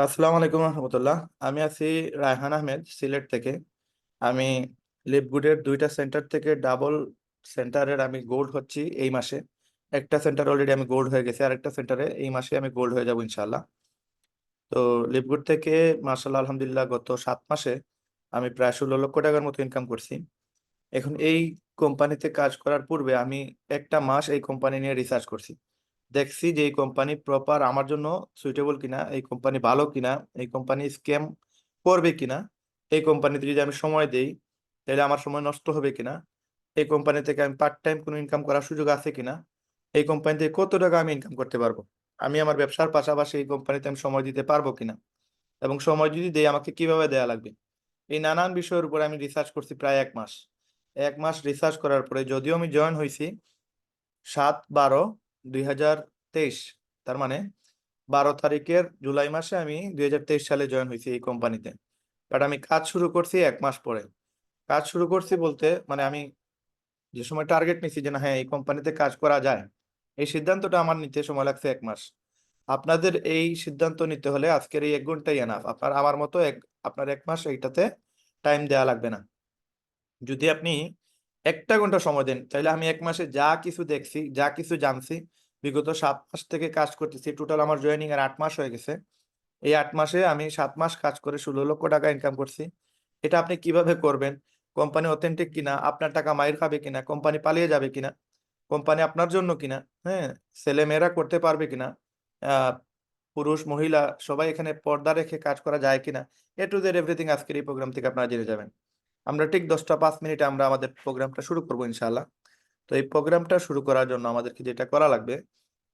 আসসালামু আলাইকুম রহমতুল্লাহ। আমি আছি রায়হান আহমেদ, সিলেট থেকে। আমি লিপগুডের দুইটা সেন্টার থেকে ডাবল সেন্টারের আমি গোল্ড হচ্ছি এই মাসে। একটা সেন্টার অলরেডি আমি গোল্ড হয়ে গেছি, আর একটা সেন্টারে এই মাসে আমি গোল্ড হয়ে যাবো ইনশাল্লাহ। তো লিপগুড থেকে মার্শাল্লাহ আলহামদুলিল্লাহ গত 7 মাসে আমি প্রায় 16 লক্ষ টাকার মতো ইনকাম করছি। এখন এই কোম্পানিতে কাজ করার পূর্বে আমি একটা মাস এই কোম্পানি নিয়ে রিসার্চ করছি। দেখছি যে এই কোম্পানি প্রপার আমার জন্য সুইটেবল কিনা, এই কোম্পানি ভালো কিনা, এই কোম্পানি স্ক্যাম করবে কিনা, এই কোম্পানিতে যদি আমি সময় দেই তাহলে আমার সময় নষ্ট হবে কিনা, এই কোম্পানি থেকে আমি পার্ট টাইম কোনো ইনকাম করার সুযোগ আছে কিনা, এই কোম্পানি থেকে কত টাকা আমি ইনকাম করতে পারবো, আমি আমার ব্যবসার পাশাপাশি এই কোম্পানিতে আমি সময় দিতে পারবো কিনা, এবং সময় যদি দেই আমাকে কিভাবে দেয়া লাগবে। এই নানান বিষয়ের উপর আমি রিসার্চ করছি প্রায় 1 মাস। 1 মাস রিসার্চ করার পরে যদিও আমি জয়েন হয়েছি 7/12/2023, তার মানে 12 তারিখের জুলাই মাসে আমি 2023 সালে জয়েন হয়েছি এই কোম্পানিতে। বাট আমি কাজ শুরু করছি 1 মাস পরে। কাজ শুরু করছি বলতে মানে আমি যে সময় টার্গেট নিছি যে না হ্যাঁ এই কোম্পানিতে কাজ করা যায়, এই সিদ্ধান্তটা আমার নিতে সময় লাগছে 1 মাস। আপনাদের এই সিদ্ধান্ত নিতে হলে আজকের এই 1 ঘন্টাই এনাফ। আপনার আমার মতো আপনার 1 মাস এইটাতে টাইম দেওয়া লাগবে না। যদি আপনি একটা ঘন্টা সময় দেন তাহলে আমি 1 মাসে যা কিছু দেখছি, যা কিছু জানছি, বিগত 7 মাস থেকে কাজ করতেছি, টোটাল আমার জয়েনিং এর 8 মাস হয়ে গেছে। এই 8 মাসে আমি 7 মাস কাজ করে 16 লক্ষ টাকা ইনকাম করছি। এটা আপনি কিভাবে করবেন, কোম্পানি অথেন্টিক কিনা, আপনার টাকা মাইর খাবে কিনা, কোম্পানি পালিয়ে যাবে কিনা, কোম্পানি আপনার জন্য কিনা, হ্যাঁ, ছেলে মেয়েরা করতে পারবে কিনা, আহ পুরুষ মহিলা সবাই এখানে পর্দা রেখে কাজ করা যায় কিনা, এ টু জেড এভরিথিং আজকের এই প্রোগ্রাম থেকে আপনারা জেনে যাবেন। আমরা ঠিক 10টা 5 মিনিটে আমরা আমাদের প্রোগ্রামটা শুরু করবো ইনশাল্লাহ। তো এই প্রোগ্রামটা শুরু করার জন্য আমাদেরকে যেটা করা লাগবে,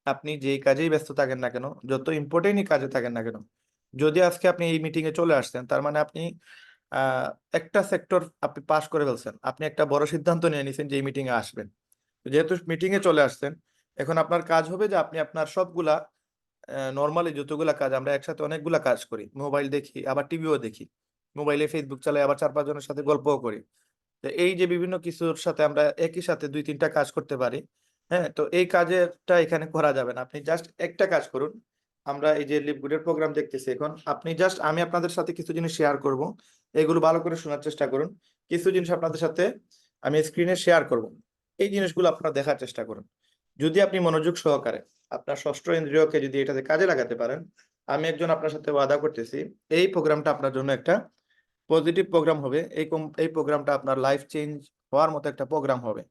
আপনি যেই কাজেই ব্যস্ত থাকেন না কেন, যত ইম্পর্টেন্টই কাজে থাকেন না কেন, যদি আজকে আপনি এই মিটিং এ চলে আসছেন তার মানে আপনি আহ একটা সেক্টর আপনি পাস করে ফেলছেন, আপনি একটা বড় সিদ্ধান্ত নিয়ে নিছেন যে এই মিটিং এ আসবেন। তো যেহেতু মিটিং এ চলে আসছেন, এখন আপনার কাজ হবে যে আপনি আপনার সবগুলা নর্মালি যতগুলা কাজ আমরা একসাথে অনেকগুলা কাজ করি, মোবাইল দেখি আবার টিভিও দেখি, মোবাইলে ফেসবুক চালাই আবার 4-5 জনের সাথে গল্পও করি। তো এই যে বিভিন্ন কিছুর সাথে আমরা একই সাথে 2-3টা কাজ করতে পারি। হ্যাঁ, তো এই কাজেরটা এখানে করা যাবে না, আপনি জাস্ট একটা কাজ করুন। আমরা এই যে লিপগুডের প্রোগ্রাম দেখতেছি এখন, আপনি জাস্ট আমি আপনাদের সাথে কিছু জিনিস শেয়ার করব, এগুলো ভালো করে শোনার চেষ্টা করুন। কিছু জিনিস আপনাদের সাথে আমি স্ক্রিনে শেয়ার করব, এই জিনিসগুলো আপনারা দেখার চেষ্টা করুন। যদি আপনি মনোযোগ সহকারে আপনার ষষ্ঠ ইন্দ্রিয়কে যদি এটাতে কাজে লাগাতে পারেন, আমি একজন আপনার সাথে ওয়াদা করতেছি এই প্রোগ্রামটা আপনার জন্য একটা পজিটিভ প্রোগ্রাম হবে। এই প্রোগ্রামটা আপনার লাইফ চেঞ্জ হওয়ার মতো একটা প্রোগ্রাম হবে।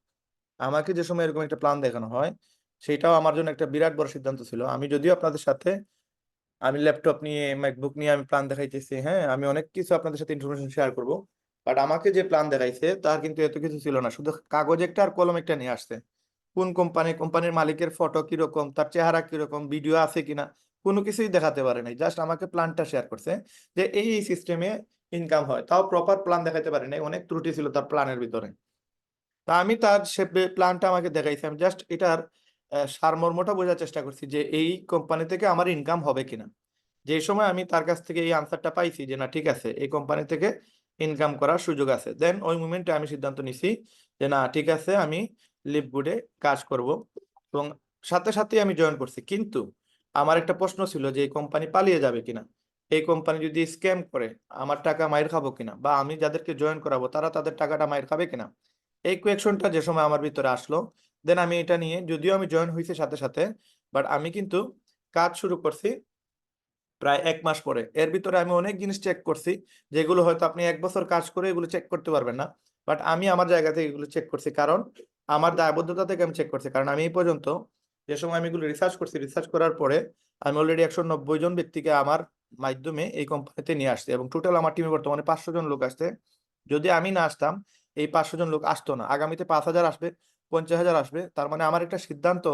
আমাকে যে সময় এরকম একটা প্ল্যান দেখানো হয়, সেটাও আমার জন্য একটা বিরাট বড় সিদ্ধান্ত ছিল। আমি যদিও আপনাদের সাথে আমি ল্যাপটপ নিয়ে ম্যাকবুক নিয়ে আমি প্ল্যান দেখাইতেছি, হ্যাঁ আমি অনেক কিছু আপনাদের সাথে ইনফরমেশন শেয়ার করব, বাট আমাকে যে প্ল্যান দেখাইছে তার কিন্তু এত কিছু ছিল না, শুধু কাগজ একটা আর কলম একটা নিয়ে আসছে। কোন কোম্পানির মালিকের ফটো কিরকম, তার চেহারা কিরকম, ভিডিও আছে কিনা, কোনো কিছুই দেখাতে পারে নাই। জাস্ট আমাকে প্ল্যানটা শেয়ার করছে যে এই সিস্টেমে ইনকাম হয়, তাও প্রপার প্ল্যান দেখাতে পারে নাই, অনেক ত্রুটি ছিল তার প্ল্যানের ভিতরে। তা আমি তার সে প্ল্যানটা আমাকে দেখাইছি, আমি জাস্ট এটার সারমর্মটা বোঝার চেষ্টা করছি যে এই কোম্পানি থেকে আমার ইনকাম হবে কিনা। যে সময় আমি তার কাছ থেকে এই আনসারটা পাইছি যে না ঠিক আছে এই কোম্পানি থেকে ইনকাম করার সুযোগ আছে, দেন ওই মুমেন্টে আমি সিদ্ধান্ত নিছি যে না ঠিক আছে আমি লিভগুডে কাজ করব, এবং সাথে সাথে আমি জয়েন করছি। কিন্তু আমার একটা প্রশ্ন ছিল যে এই কোম্পানি পালিয়ে যাবে কিনা, এই কোম্পানি যদি স্ক্যাম করে আমার টাকা মাইর খাবো কিনা, বা আমি যাদেরকে জয়েন করাবো তারা তাদের টাকাটা মাইর খাবে কিনা। এই কোয়েকশনটা যে সময় আমার ভিতরে আসলো, দেন আমি এটা নিয়ে যদিও আমি জয়েন হয়েছি সাথে সাথে, বাট আমি কিন্তু কাজ শুরু করছি প্রায় 1 মাস পরে। এর ভিতরে আমি অনেক জিনিস চেক করছি যেগুলো হয়তো আপনি 1 বছর কাজ করে এগুলো চেক করতে পারবেন না, বাট আমি আমার জায়গা থেকে এগুলো চেক করছি, কারণ আমার দায়বদ্ধতা থেকে আমি চেক করছি। কারণ আমি এই পর্যন্ত যে সময় আমি এগুলো রিসার্চ করছি, রিসার্চ করার পরে আমি অলরেডি 190 জন ব্যক্তিকে আমার মাধ্যমে এই কোম্পানিতে নিয়ে আসছি, এবং টোটাল আমার টিমে বর্তমানে 500 জন লোক আসছে। যদি আমি না আসতাম এই 500 জন লোক আসতো না, আগামীতে 5,000 আসবে, 50,000 আসবে, তার মানে আমার একটা সিদ্ধান্ত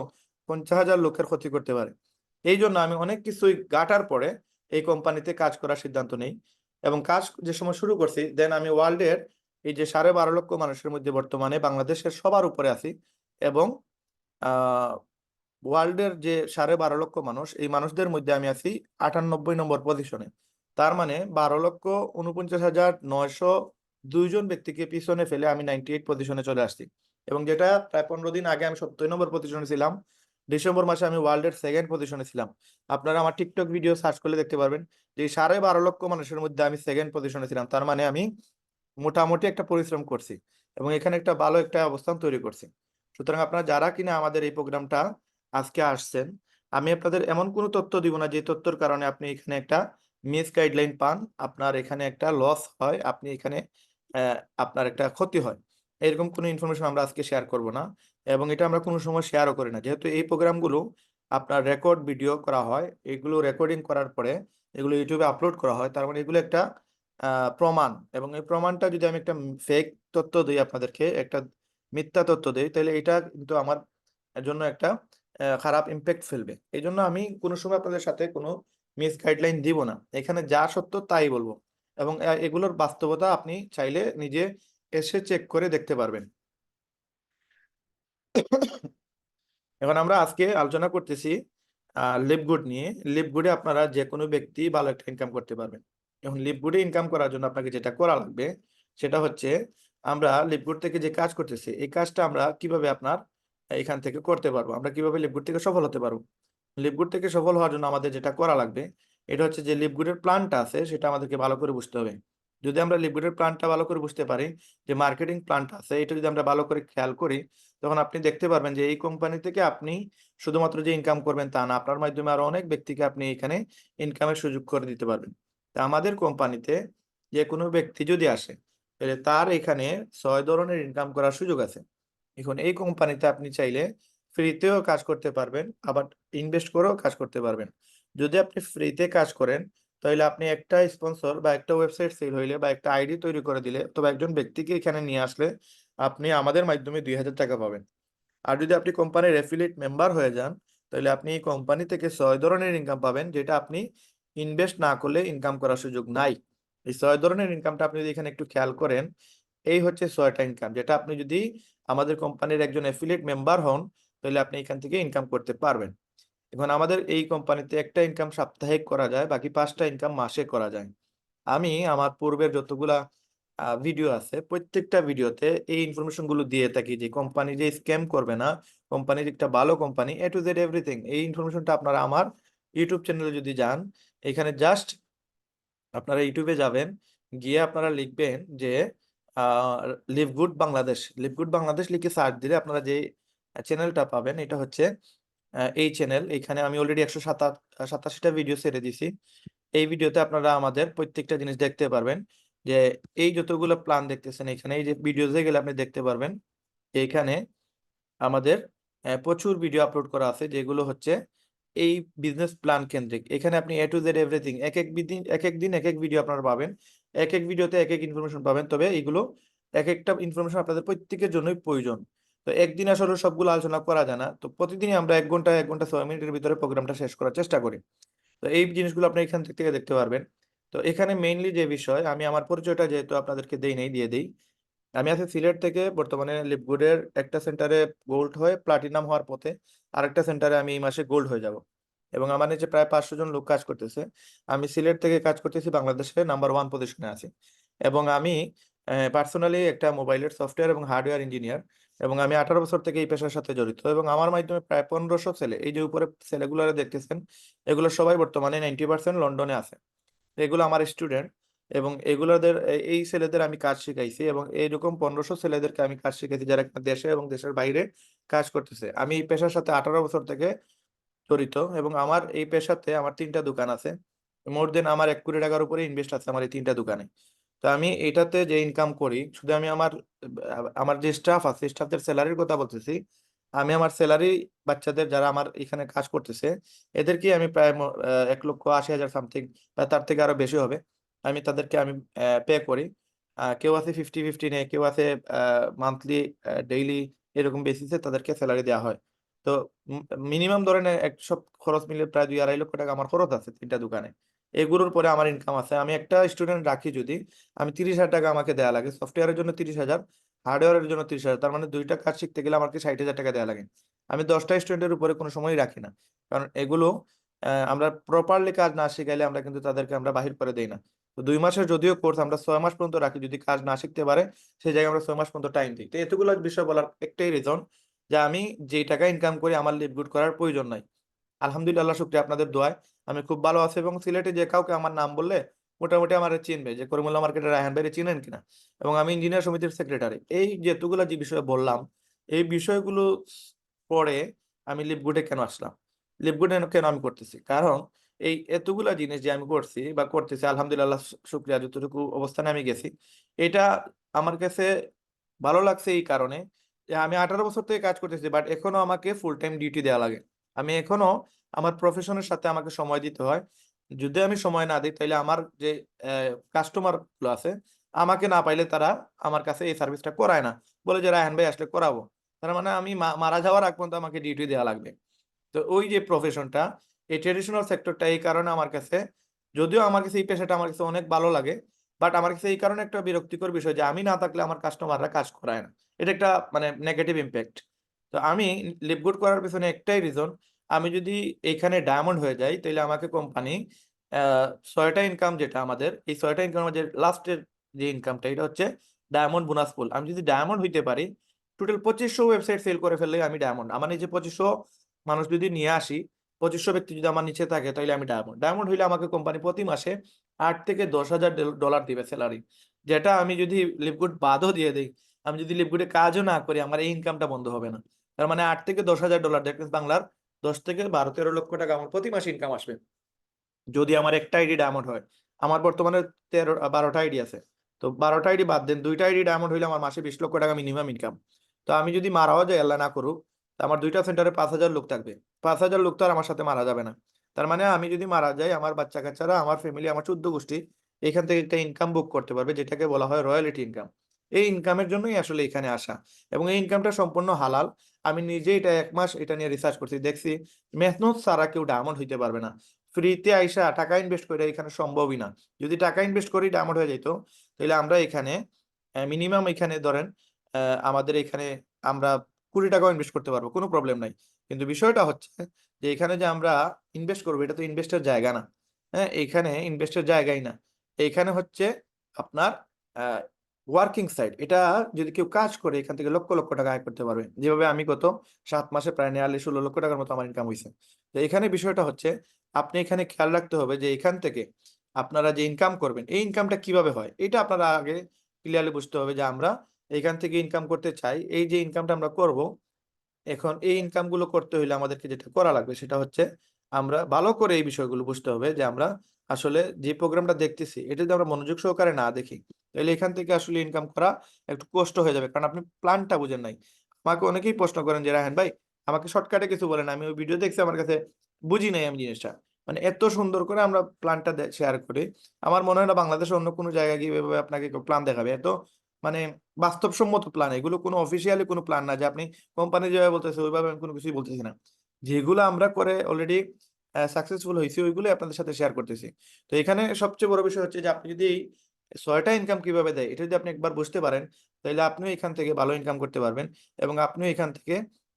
50,000 লোকের ক্ষতি করতে পারে। এই জন্য আমি অনেক কিছুই গাটার পরে এই কোম্পানিতে কাজ করার সিদ্ধান্ত নেই, এবং কাজ যে সময় শুরু করছি, দেন আমি ওয়ার্ল্ডের এই যে 12.5 লক্ষ মানুষের মধ্যে বর্তমানে বাংলাদেশের সবার উপরে আছি, এবং আহ ওয়ার্ল্ডের যে 12.5 লক্ষ মানুষ, এই মানুষদের মধ্যে আমি আছি 98 নম্বর পজিশনে। তার মানে 12,49,902 জন ব্যক্তিকে পিছনে ফেলে আমি 98 পজিশনে চলে আসছি, এবং যেটা প্রায় 15 দিন আগে আমি 70 নম্বর পজিশনে ছিলাম, ডিসেম্বর মাসে আমি ওয়ার্ল্ডের 2nd পজিশনে ছিলাম। আপনারা আমার টিকটক ভিডিও সার্চ করলে দেখতে পারবেন যে 12.5 লক্ষ মানুষের মধ্যে আমি 2nd পজিশনে ছিলাম। তার মানে আমি মোটামুটি একটা পরিশ্রম করছি এবং এখানে একটা ভালো একটা অবস্থান তৈরি করছি। সুতরাং আপনারা যারা কিনা আমাদের এই প্রোগ্রামটা আজকে আসছেন, আমি আপনাদের এমন কোনো তথ্য দিব না যে তথ্যের কারণে আপনি এখানে একটা মিস গাইডলাইন পান, আপনার এখানে একটা লস হয়, আপনি এখানে আপনার একটা ক্ষতি হয়। এরকম কোনো ইনফরমেশন আমরা আজকে শেয়ার করব না এবং এটা আমরা কোনো সময় শেয়ারও করি না। যেহেতু এই প্রোগ্রামগুলো আপনার রেকর্ড ভিডিও করা হয়, এগুলো রেকর্ডিং করার পরে এগুলো ইউটিউবে আপলোড করা হয়, তার মানে এগুলো একটা প্রমাণ, এবং এই প্রমাণটা যদি আমি একটা ফেক তথ্য দিই আপনাদেরকে, একটা মিথ্যা তথ্য দিই, তাহলে এটা কিন্তু আমার জন্য একটা খারাপ ইম্প্যাক্ট ফেলবে। এই জন্য আমি কোনো সময় আপনাদের সাথে কোনো মিস গাইডলাইন দিব না, এখানে যা সত্য তাই বলবো এবং এগুলোর বাস্তবতা আপনি চাইলে নিজে এসে চেক করে দেখতে পারবেন। এখন আমরা আজকে আলোচনা করতেছি লিভগুড নিয়ে। লিভগুডে আপনারা যে কোনো ব্যক্তি ভালো একটা ইনকাম করতে পারবেন। এখন লিভগুডে ইনকাম করার জন্য আপনাকে যেটা করা লাগবে সেটা হচ্ছে, আমরা লিভগুড থেকে যে কাজ করতেছি এই কাজটা আমরা কিভাবে আপনার এখান থেকে করতে পারবো, আমরা কিভাবে লিভগুড থেকে সফল হতে পারবো। লিভগুড থেকে সফল হওয়ার জন্য আমাদের যেটা করা লাগবে এটা হচ্ছে যে লিভগুডের প্ল্যানটা আছে সেটা আমাদেরকে ভালো করে বুঝতে হবে। যদি আমরা লিভগুডের প্ল্যানটা ভালো করে বুঝতে পারি, যে মার্কেটিং প্ল্যানটা আছে এটা যদি আমরা ভালো করে খেয়াল করি, তখন আপনি দেখতে পারবেন যে এই কোম্পানি থেকে আপনি শুধুমাত্র যে ইনকাম করবেন তা না, আপনার মাধ্যমে আরো অনেক ব্যক্তিকে আপনি এখানে ইনকামের সুযোগ করে দিতে পারবেন। তা আমাদের কোম্পানিতে যে কোনো ব্যক্তি যদি আসে তাহলে তার এখানে 6 ধরনের ইনকাম করার সুযোগ আছে। এখন এই কোম্পানিতে আপনি চাইলে ফ্রিতেও কাজ করতে পারবেন, আবার ইনভেস্ট করেও কাজ করতে পারবেন। যদি আপনি ফ্রিতে কাজ করেন তাহলে আপনি একটা স্পন্সর বা একটা ওয়েবসাইট সেল হইলে বা একটা আইডি তৈরি করে দিলে অথবা একজন ব্যক্তিকে এখানে নিয়ে আসলে আপনি আমাদের মাধ্যমে 2,000 টাকা পাবেন। আর যদি আপনি কোম্পানির অ্যাফিলিয়েট মেম্বার হয়ে যান তাহলে আপনি এই কোম্পানি থেকে 6 ধরনের ইনকাম পাবেন, যেটা আপনি ইনভেস্ট না করলে ইনকাম করার সুযোগ নাই। এই 6 ধরনের ইনকামটা আপনি যদি এখানে একটু খেয়াল করেন, এই হচ্ছে 6টা ইনকাম, যেটা আপনি যদি আমাদের কোম্পানির একজন অ্যাফিলিয়েট মেম্বার হন তাহলে আপনি এখান থেকে ইনকাম করতে পারবেন। এখন আমাদের এই কোম্পানিতে একটা ইনকাম সাপ্তাহিক করা যায়, বাকি 5টা ইনকাম মাসে করা যায়। আমি আমার পূর্বের যতগুলা ভিডিও আছে প্রত্যেকটা ভিডিওতে এই ইনফরমেশন গুলো দিয়ে থাকি যে কোম্পানি যে স্ক্যাম করবে না, কোম্পানির একটা ভালো company A to Z everything, এই ইনফরমেশনটা আপনারা আমার ইউটিউব চ্যানেলে যদি যান, এখানে জাস্ট আপনারা ইউটিউবে যাবেন, গিয়ে আপনারা লিখবেন যে লিভগুড বাংলাদেশ, লিভগুড বাংলাদেশ লিখে সার্চ দিলে আপনারা যে চ্যানেলটা পাবেন এটা হচ্ছে এই চ্যানেল। এখানে আমি অলরেডি 187টা ভিডিও ছেড়ে দিছি। এই ভিডিওতে আপনারা আমাদের প্রত্যেকটা জিনিস দেখতে পারবেন, যে এই যতগুলো প্ল্যান দেখতেছেন এখানে, এই যে ভিডিওতে গেলে আপনি দেখতে পারবেন এইখানে আমাদের প্রচুর ভিডিও আপলোড করা আছে যেগুলো হচ্ছে এই বিজনেস প্ল্যান কেন্দ্রিক। এখানে আপনি এ টু জেড এভরিথিং এক এক দিন এক এক ভিডিও আপনারা পাবেন, এক এক ভিডিওতে এক এক ইনফরমেশন পাবেন, তবে এগুলো এক একটা ইনফরমেশন আপনাদের প্রত্যেকের জন্যই প্রয়োজন। তো একদিন আসলে সবগুলো আলোচনা করা যায় না, তো প্রতিদিনই আমরা 1 ঘন্টা 6 মিনিটের ভিতরে প্রোগ্রামটা শেষ করার চেষ্টা করি। তো এই জিনিসগুলো আপনি এখান থেকে দেখতে পারবেন। তো এখানে মেইনলি যে বিষয়, আমি আমার পরিচয়টা যেহেতু আপনাদেরকে দেই নাই দিয়ে দিই। আমি আছি সিলেট থেকে, বর্তমানে লিপগুডের একটা সেন্টারে গোল্ড হয়ে প্লাটিনাম হওয়ার পথে, আরেকটা সেন্টারে আমি এই মাসে গোল্ড হয়ে যাব এবং আমার নিচে প্রায় 500 জন লোক কাজ করতেছে। আমি সিলেট থেকে কাজ করতেছি, বাংলাদেশে নাম্বার 1 পজিশনে আছি এবং আমি পার্সোনালি একটা মোবাইলের সফটওয়্যার এবং হার্ডওয়্যার ইঞ্জিনিয়ার এবং আমি 18 বছর থেকে এই পেশার সাথে জড়িত এবং আমার মাধ্যমে প্রায় 1500 ছেলে, এই যে উপরে ছেলেগুলো দেখতেছেন এগুলো সবাই বর্তমানে 90% লন্ডনে আছে। এগুলো আমার স্টুডেন্ট এবং এগুলোদের এই ছেলেদের আমি কাজ শিখাইছি এবং এইরকম 1500 ছেলেদেরকে আমি কাজ শিখাইছি যারা দেশে এবং দেশের বাইরে কাজ করতেছে। আমি এই পেশার সাথে 18 বছর থেকে জড়িত এবং আমার এই পেশাতে আমার 3টা দোকান আছে। মোর দেন আমার 1 কোটি টাকার উপরে ইনভেস্ট আছে আমার এই 3টা দোকানে। তো আমি এটাতে যে ইনকাম করি, শুধু আমি আমার যে স্টাফ আছে স্টাফদের স্যালারির কথা বলতেছি, আমি আমার স্যালারি বাচ্চাদের যারা আমার এখানে কাজ করতেছে এদেরকে আমি প্রায় 1,80,000 সামথিং বা তার থেকে আরো বেশি হবে, আমি তাদেরকে আমি পে করি। কেউ আছে 50-50 নেয়, কেউ আছে মান্থলি ডেইলি, এরকম বেসিসে তাদেরকে স্যালারি দেওয়া হয়। তো মিনিমাম ধরেন এক সব খরচ মিলে প্রায় 2-2.5 লক্ষ টাকা আমার খরচ আছে 3টা দোকানে। এগুলোর পরে আমার ইনকাম আছে, আমি একটা স্টুডেন্ট রাখি যদি, আমি 30,000 টাকা আমাকে দেওয়া লাগে, সফটওয়্যারের জন্য 30,000, হার্ডওয়্যারের জন্য 30,000, তার মানে 2টা কাজ শিখতে গেলে আমাকে 60,000 টাকা দেওয়া লাগে। আমি 10টা স্টুডেন্টের উপরে কোনো সময়ই রাখি না, কারণ এগুলো আমরা প্রপারলি কাজ না শিখাইলে আমরা কিন্তু তাদেরকে আমরা বাহির করে দেই না। তো 2 মাসের যদিও কোর্স আমরা 6 মাস পর্যন্ত রাখি, যদি কাজ না শিখতে পারে সেই জায়গায় আমরা 6 মাস পর্যন্ত টাইম দিই। তো এতগুলো বিষয় বলার একটাই রিজন যে আমি যেই টাকা ইনকাম করি আমার লিভ গুড করার প্রয়োজন নাই। আলহামদুলিল্লাহ, শুক্রিয়া আপনাদের দোয়ায় আমি খুব ভালো আছি, এবং সিলেটে যে কাউকে আমার নাম বললে মোটামুটি আমার চিনবে যে করিমুল্লাহ মার্কেটের রায়হান ভাইরে চিনেন কিনা। এবং আমি ইঞ্জিনিয়ার সমিতির সেক্রেটারি। এই যেগুলো যে বিষয়ে বললাম, এই বিষয়গুলো পরে আমি লিভগুডে কেন আসলাম, লিভগুডে কেন আমি করতেছি, কারণ এই এতগুলা জিনিস যে আমি করছি বা করতেছি, আলহামদুলিল্লাহ শুক্রিয়া, যতটুকু অবস্থানে আমি গেছি, এটা আমার কাছে ভালো লাগছে এই কারণে যে আমি 18 বছর থেকে কাজ করতেছি, বাট এখনো আমাকে ফুল টাইম ডিউটি দেওয়া লাগে। আমি এখনো আমার প্রফেশনের সাথে আমাকে সময় দিতে হয়। যদি আমি সময় না দিই তাহলে আমার যে কাস্টমার গুলো আছে, আমাকে না পাইলে তারা আমার কাছে এই সার্ভিসটা করায় না, বলে যে রায়হান ভাই আসলে করাবো। তার মানে আমি মারা যাওয়ার আগ পর্যন্ত আমাকে ডিউটি দেওয়া লাগবে। তো ওই যে প্রফেশনটা, এই ট্রেডিশনাল সেক্টরটা, এই কারণে আমার কাছে, যদিও আমার কাছে এই পেশাটা আমার কাছে অনেক ভালো লাগে, বাট আমার কাছে এই কারণে একটা বিরক্তিকর বিষয় যে আমি না থাকলে আমার কাস্টমাররা কাজ করায় না। এটা একটা মানে নেগেটিভ ইম্প্যাক্ট। তো আমি লিভগুড করার পিছনে একটাই রিজন, আমি যদি এখানে ডায়মন্ড হয়ে যাই তাহলে আমাকে কোম্পানি 6টা ইনকাম, যেটা আমাদের এই 6টা ইনকাম, যে লাস্টের যে ইনকামটা, এটা হচ্ছে ডায়মন্ড বোনাস পুল। আমি যদি ডায়মন্ড হইতে পারি, টোটাল 2500 ওয়েবসাইট সেল করে ফেললে আমি ডায়মন্ড। আমার এই যে 2500 মানুষ যদি নিয়ে আসি, 2500 ব্যক্তি যদি আমার নিচে থাকে, তাহলে আমি ডায়মন্ড। ডায়মন্ড হইলে আমাকে কোম্পানি প্রতি মাসে 8 থেকে 10 হাজার ডলার দিবে স্যালারি, যেটা আমি যদি লিভগুড বাদও দিয়ে দিই, আমি যদি লিভগুডে কাজও না করি, আমার এই ইনকামটা বন্ধ হবে না। তার মানে 8 থেকে 10 হাজার ডলার, দ্যাট মিনস বাংলার 10 থেকে 12-13 লক্ষ টাকা আমার প্রতি মাসে ইনকাম আসবে, যদি আমার একটা আইডি ডায়মন্ড হয়। আমার বর্তমানে 12টা আইডি আছে। তো 12টা আইডি বাদ দেন, 2টা আইডি ডায়মন্ড হইলে আমার মাসে 20 লক্ষ টাকা মিনিমাম ইনকাম। তো আমি যদি মারাও যাই, আল্লাহ না করুক, তো আমার 2টা সেন্টারে 5,000 লোক থাকবে। 5,000 লোক তো আর আমার সাথে মারা যাবে না। তার মানে আমি যদি মারা যাই, আমার বাচ্চা কাচ্চারা, আমার ফ্যামিলি, আমার 14 গোষ্ঠী এখান থেকে একটা ইনকাম বুক করতে পারবে, যেটাকে বলা হয় রয়্যালিটি ইনকাম। এই ইনকামের জন্যই আসলে এখানে আসা, এবং এই ইনকামটা সম্পূর্ণ হালাল। আমি নিজে এটা 1 মাস এটা নিয়ে রিসার্চ করছি, দেখছি মেহনত ছাড়া কেউ ডায়মন্ড হইতে পারবে না। ফ্রিতে আইসা টাকা ইনভেস্ট করে এখানে সম্ভবই না। যদি টাকা ইনভেস্ট করি ডায়মন্ড হয়ে যেত, তাহলে আমরা এখানে মিনিমাম, এখানে ধরেন আমাদের এখানে আমরা 20 টাকা ইনভেস্ট করতে পারবো, কোনো প্রবলেম নাই। কিন্তু বিষয়টা হচ্ছে যে এখানে যে আমরা ইনভেস্ট করবো, এটা তো ইনভেস্টের জায়গা না। হ্যাঁ, এখানে ইনভেস্টের জায়গাই না। এখানে হচ্ছে আপনার ওয়ার্কিং সাইড। এটা যদি কেউ কাজ করে, এখান থেকে লক্ষ লক্ষ টাকা আয় করতে পারবে, যেভাবে আমি গত 7 মাসে প্রায় নিয়ারলি 16 লক্ষ টাকার মতো আমার ইনকাম হয়েছে। তো এখানে বিষয়টা হচ্ছে, আপনি এখানে খেয়াল রাখতে হবে যে এখান থেকে আপনারা যে ইনকাম করবেন, এই ইনকামটা কিভাবে হয়, এটা আপনারা আগে ক্লিয়ারলি বুঝতে হবে যে আমরা এখান থেকে ইনকাম করতে চাই। এই যে ইনকামটা আমরা করব, এখন এই ইনকাম গুলো করতে হইলে আমাদেরকে যেটা করা লাগবে, সেটা হচ্ছে আমরা ভালো করে এই বিষয়গুলো বুঝতে হবে যে আমরা আসলে যে প্রোগ্রামটা দেখতেছি, এটা যদি আমরা মনোযোগ সহকারে না দেখি, তাহলে এখান থেকে আসলে ইনকাম করা একটু কষ্ট হয়ে যাবে, কারণ আপনি প্ল্যানটা বুঝেন নাই। আমাকে অনেকেই প্রশ্ন করেন যে রায়হান ভাই, আমাকে শর্টকাটে কিছু বলেন, আমি ওই ভিডিও দেখছি, আমার কাছে বুঝি নাই আমি জিনিসটা। মানে এত সুন্দর করে আমরা প্ল্যানটা শেয়ার করি, আমার মনে হয় না বাংলাদেশের অন্য কোনো জায়গায় গিয়ে এভাবে আপনাকে প্ল্যান দেখাবে। এত মানে বাস্তবসম্মত প্ল্যান, এগুলো কোনো অফিসিয়ালি কোনো প্ল্যান না যে আপনি কোম্পানি যেভাবে বলতেছে ওইভাবে আমি কোনো কিছুই বলতেছি না। যেগুলো আমরা করে অলরেডি সাকসেসফুল হয়েছি, ওইগুলোই আপনাদের সাথে শেয়ার করতেছি। তো এখানে সবচেয়ে বড় বিষয় হচ্ছে যে আপনি যদি এই 6টা ইনকাম কিভাবে দেয়, এটা যদি আপনি একবার বুঝতে পারেন, তাহলে আপনিও এখান থেকে ভালো ইনকাম করতে পারবেন, এবং আপনিও এখান থেকে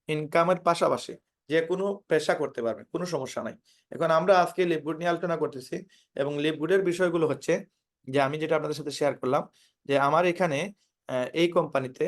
ইনকামের পাশাপাশি যে কোনো পেশা করতে পারবেন, কোনো সমস্যা নাই। এখন আমরা আজকে লিভগুড নিয়ে আলোচনা করতেছি, এবং লিভগুডের বিষয়গুলো হচ্ছে যে আমি যেটা আপনাদের সাথে শেয়ার করলাম, যে আমার এখানে এই কোম্পানিতে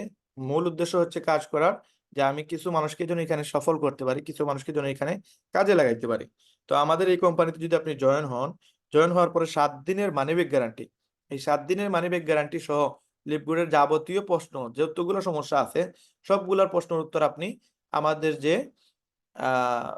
মূল উদ্দেশ্য হচ্ছে কাজ করার, যে আমি কিছু মানুষকে যেন এখানে সফল করতে পারি, কিছু মানুষকে যেন এখানে কাজে লাগাইতে পারি। তো আমাদের এই কোম্পানিতে যদি আপনি জয়েন হন, জয়েন হওয়ার পরে 7 দিনের মানি ব্যাক গ্যারান্টি, এই 7 দিনের মানি ব্যাক গ্যারান্টি সহ লিভগুডের যাবতীয় প্রশ্ন, যতগুলো সমস্যা আছে, সবগুলোর প্রশ্নের উত্তর আপনি আমাদের যে আহ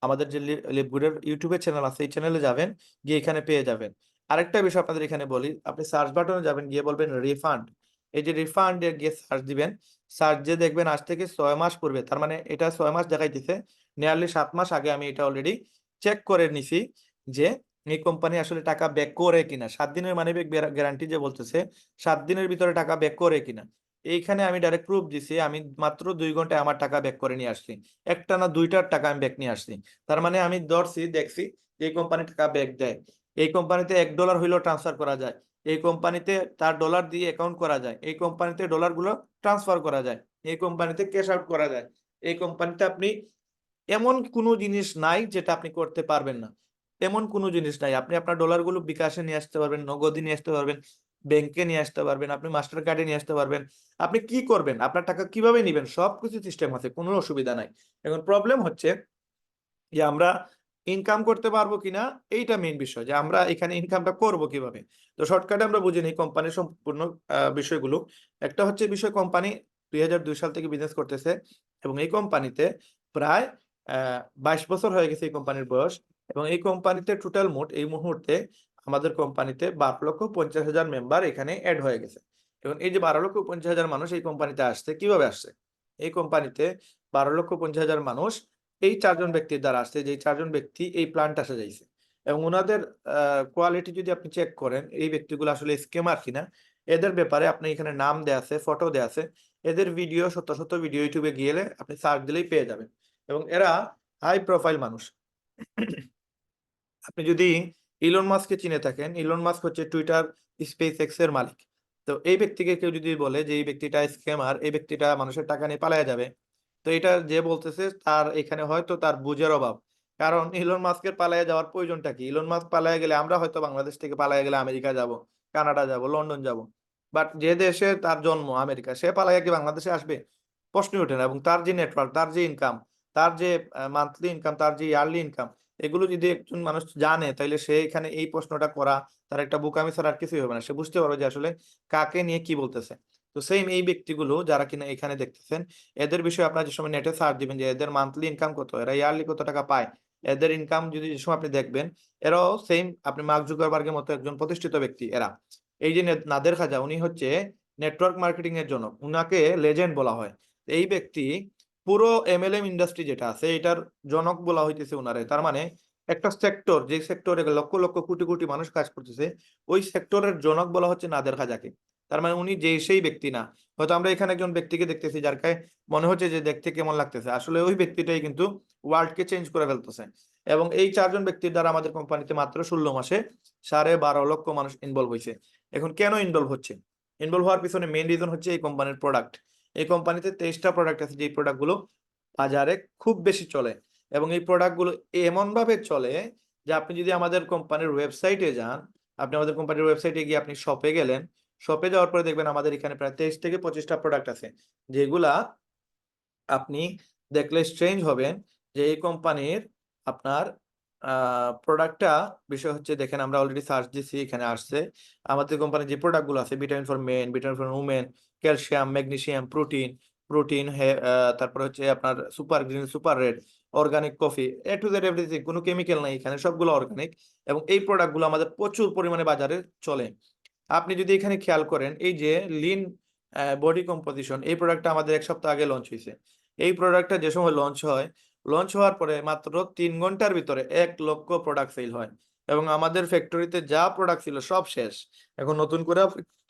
আমাদের যে লিভগুডের ইউটিউবের চ্যানেল আছে, এই চ্যানেলে যাবেন, গিয়ে এখানে পেয়ে যাবেন। আরেকটা বিষয় আপনাদের এখানে বলি, আপনি সার্চ বাটনে যাবেন, গিয়ে বলবেন রিফান্ড। এই যে রিফান্ড এ গিয়ে সার্চ দিবেন, সার্চ দিয়ে দেখবেন আজ থেকে 6 মাস পূর্বে, তার মানে এটা 6 মাস দেখাইতেছে, নিয়ারলি 7 মাস আগে আমি এটা অলরেডি চেক করে নিছি যে এই কোম্পানি আসলে টাকা ব্যাক করে কিনা। 7 দিনের মানি ব্যাক গ্যারান্টি যে বলতেছে, 7 দিনের ভিতরে টাকা ব্যাক করে কিনা, এইখানে আমি ডাইরেক্ট প্রুফ দিছি, আমি মাত্র 2 ঘন্টায় আমার টাকা ব্যাক করে নিয়ে আসছি। একটা না, 2টার টাকা আমি ব্যাক নিয়ে আসছি। তার মানে আমি ধরছি, দেখছি যে এই কোম্পানি টাকা ব্যাক দেয়। এই কোম্পানিতে $1 হইলেও ট্রান্সফার করা যায়, এই কোম্পানিতে তার ডলার দিয়ে অ্যাকাউন্ট করা যায়, এই কোম্পানিতে ডলার গুলো ট্রান্সফার করা যায়, এই কোম্পানিতে ক্যাশ আউট করা যায়, এই কোম্পানিতে আপনি এমন কোনো জিনিস নাই যেটা আপনি করতে পারবেন না। এমন কোনো জিনিস নাই, আপনি আপনার ডলার গুলো বিকাশে নিয়ে আসতে পারবেন, নগদে নিয়ে আসতে পারবেন, ব্যাংকে নিয়ে আসতে পারবেন, আপনি মাস্টার কার্ডে নিয়ে আসতে পারবেন। আপনি কি করবেন, আপনার টাকা কিভাবে নিবেন, সবকিছু সিস্টেম আছে, কোনো অসুবিধা নাই। এখন প্রবলেম হচ্ছে যে আমরা ইনকাম করতে পারবো কিনা, এইটা মেইন বিষয়, যে আমরা এখানে ইনকামটা করবো কিভাবে। তো শর্টকাটে আমরা বুঝে নিই কোম্পানির সম্পূর্ণ বিষয়গুলো। একটা হচ্ছে বিষয়, কোম্পানি 2002 সাল থেকে বিজনেস করতেছে এবং এই কোম্পানিতে প্রায় 22 বছর হয়ে গেছে এই কোম্পানির বয়স। এবং এই কোম্পানিতে টোটাল মোট এই মুহূর্তে আমাদের কোম্পানিতে 12,50,000 মেম্বার এখানে অ্যাড হয়ে গেছে। এবং এই যে 12,50,000 মানুষ এই কোম্পানিতে আসছে, কিভাবে আসছে? এই কোম্পানিতে 12,50,000 মানুষ এই 4 জন ব্যক্তির দ্বারা আসছে, যে 4 জন ব্যক্তি এই প্ল্যানটা সাজাইছে। এবং উনাদের কোয়ালিটি যদি আপনি চেক করেন, এই ব্যক্তিগুলো আসলে স্ক্যামার কিনা, এদের ব্যাপারে আপনি এখানে নাম দেয়া আছে, ফটো দেয়া আছে। এদের ভিডিও শত শত ভিডিও ইউটিউবে গেলে আপনি সার্চ দিলেই পেয়ে যাবেন। এবং এরা হাই প্রোফাইল মানুষ। আপনি যদি ইলন মাস্ককে চিনে থাকেন, ইলন মাস্ক হচ্ছে টুইটার, স্পেস এক্স এর মালিক। তো এই ব্যক্তিকে কেউ যদি বলে যে এই ব্যক্তিটা স্ক্যামার, এই ব্যক্তিটা মানুষের টাকা নিয়ে পালায়া যাবে, তো এটা যে বলতেছে তার এখানে হয়তো তার বুঝের অভাব। কারণ ইলন মাস্কের পালায়া যাওয়ার প্রয়োজনটা কি? ইলন মাস্ক পালায়া গেলে আমরা হয়তো বাংলাদেশ থেকে পালায়া গেলে আমেরিকা যাব, কানাডা যাব, লন্ডন যাব। বাট যে দেশে তার জন্ম আমেরিকা, সে পালায়া কি বাংলাদেশে আসবে? প্রশ্নই ওঠে না। এবং তার যে নেটওয়ার্ক, তার যে ইনকাম, তার যে মান্থলি ইনকাম, তার যে ইয়ারলি ইনকাম, এগুলো যদি একজন মানুষ জানে, তাইলে সে এখানে এই প্রশ্নটা করা তার একটা বোকামি ছাড়া আর কিছুই হবে না। সে বুঝতে পারবে যে আসলে কাকে নিয়ে কি বলতেছে। তো সেম এই ব্যক্তিগুলো যারা কিনা এখানে দেখতেছেন, এদের বিষয়ে আপনারা যে সময় নেটে সার্চ দিবেন যে এদের মান্থলি ইনকাম কত, এরা ইয়ারলি কত টাকা পায়, এদের ইনকাম যদি যে সময় আপনি দেখবেন, এরাও সেম আপনি মার্ক জুকারবার্গের মতো একজন প্রতিষ্ঠিত ব্যক্তি এরা। এই যে নাদের খাজা, উনি হচ্ছে নেটওয়ার্ক মার্কেটিং এর জন্য, উনাকে লেজেন্ড বলা হয়। এই ব্যক্তি পুরো এমএলএম ইন্ডাস্ট্রি যেটা আছে এটার জনক বলা হইতেছে উনারে। তার মানে একটা সেক্টর, যে সেক্টরে লক্ষ লক্ষ কোটি কোটি মানুষ কাজ করতেছে, ওই সেক্টরের জনক বলা হচ্ছে নাদের খাজাকে। তার মানে উনি যে সেই ব্যক্তি না। হয়তো আমরা এখানে একজন ব্যক্তিকে দেখতেছি যার গায়ে মনে হচ্ছে যে দেখতে কেমন লাগতেছে, আসলে ওই ব্যক্তিটাই কিন্তু ওয়ার্ল্ডকে চেঞ্জ করে ফেলতেছে। এবং এই 4 জন ব্যক্তির দ্বারা আমাদের কোম্পানিতে মাত্র 16 মাসে 12.5 লক্ষ মানুষ ইনভলভ হয়েছে। এখন কেন ইনভলভ হচ্ছে? ইনভলভ হওয়ার পিছনে মেইন রিজন হচ্ছে এই কোম্পানির প্রোডাক্ট। এই কোম্পানিতে 23টা প্রোডাক্ট আছে, যে প্রোডাক্টগুলো বাজারে খুব বেশি চলে। এবং এই প্রোডাক্টগুলো এমন ভাবে চলে যে আপনি যদি আমাদের কোম্পানির ওয়েবসাইটে যান, আপনি আমাদের কোম্পানির ওয়েবসাইটে গিয়ে আপনি শপে গেলেন, শপে যাওয়ার পরে দেখবেন আমাদের এখানে প্রায় 23 থেকে 25টা প্রোডাক্ট আছে, যেগুলা আপনি দেখলে স্ট্রেঞ্জ হবেন যে এই কোম্পানির আপনার প্রোডাক্টটা, বিষয় হচ্ছে দেখেন আমরা অলরেডি সার্চ দিছি, এখানে আসছে আমাদের কোম্পানির যে প্রোডাক্টগুলো আছে, vitamin for men, vitamin for women, calcium, magnesium, protein, তারপর হচ্ছে আপনার super green, super red, organic coffee, A to Z everything, কোনো কেমিক্যাল নাই এখানে, সবগুলো অর্গানিক। এবং এই প্রোডাক্টগুলো আমাদের প্রচুর পরিমাণে বাজারে চলে। আপনি যদি এখানে খেয়াল করেন, এই যে লিন বডি কম্পোজিশন, এই প্রোডাক্টটা আমাদের 1 সপ্তাহ আগে লঞ্চ হয়েছে। এই প্রোডাক্টটা যে সময় লঞ্চ হয়, লঞ্চ হওয়ার পরে মাত্র 3 ঘন্টার ভিতরে 1 লক্ষ প্রোডাক্ট সেল হয়। এবং আমাদের ফ্যাক্টরিতে যা প্রোডাক্ট ছিল সব শেষ, এখন নতুন করে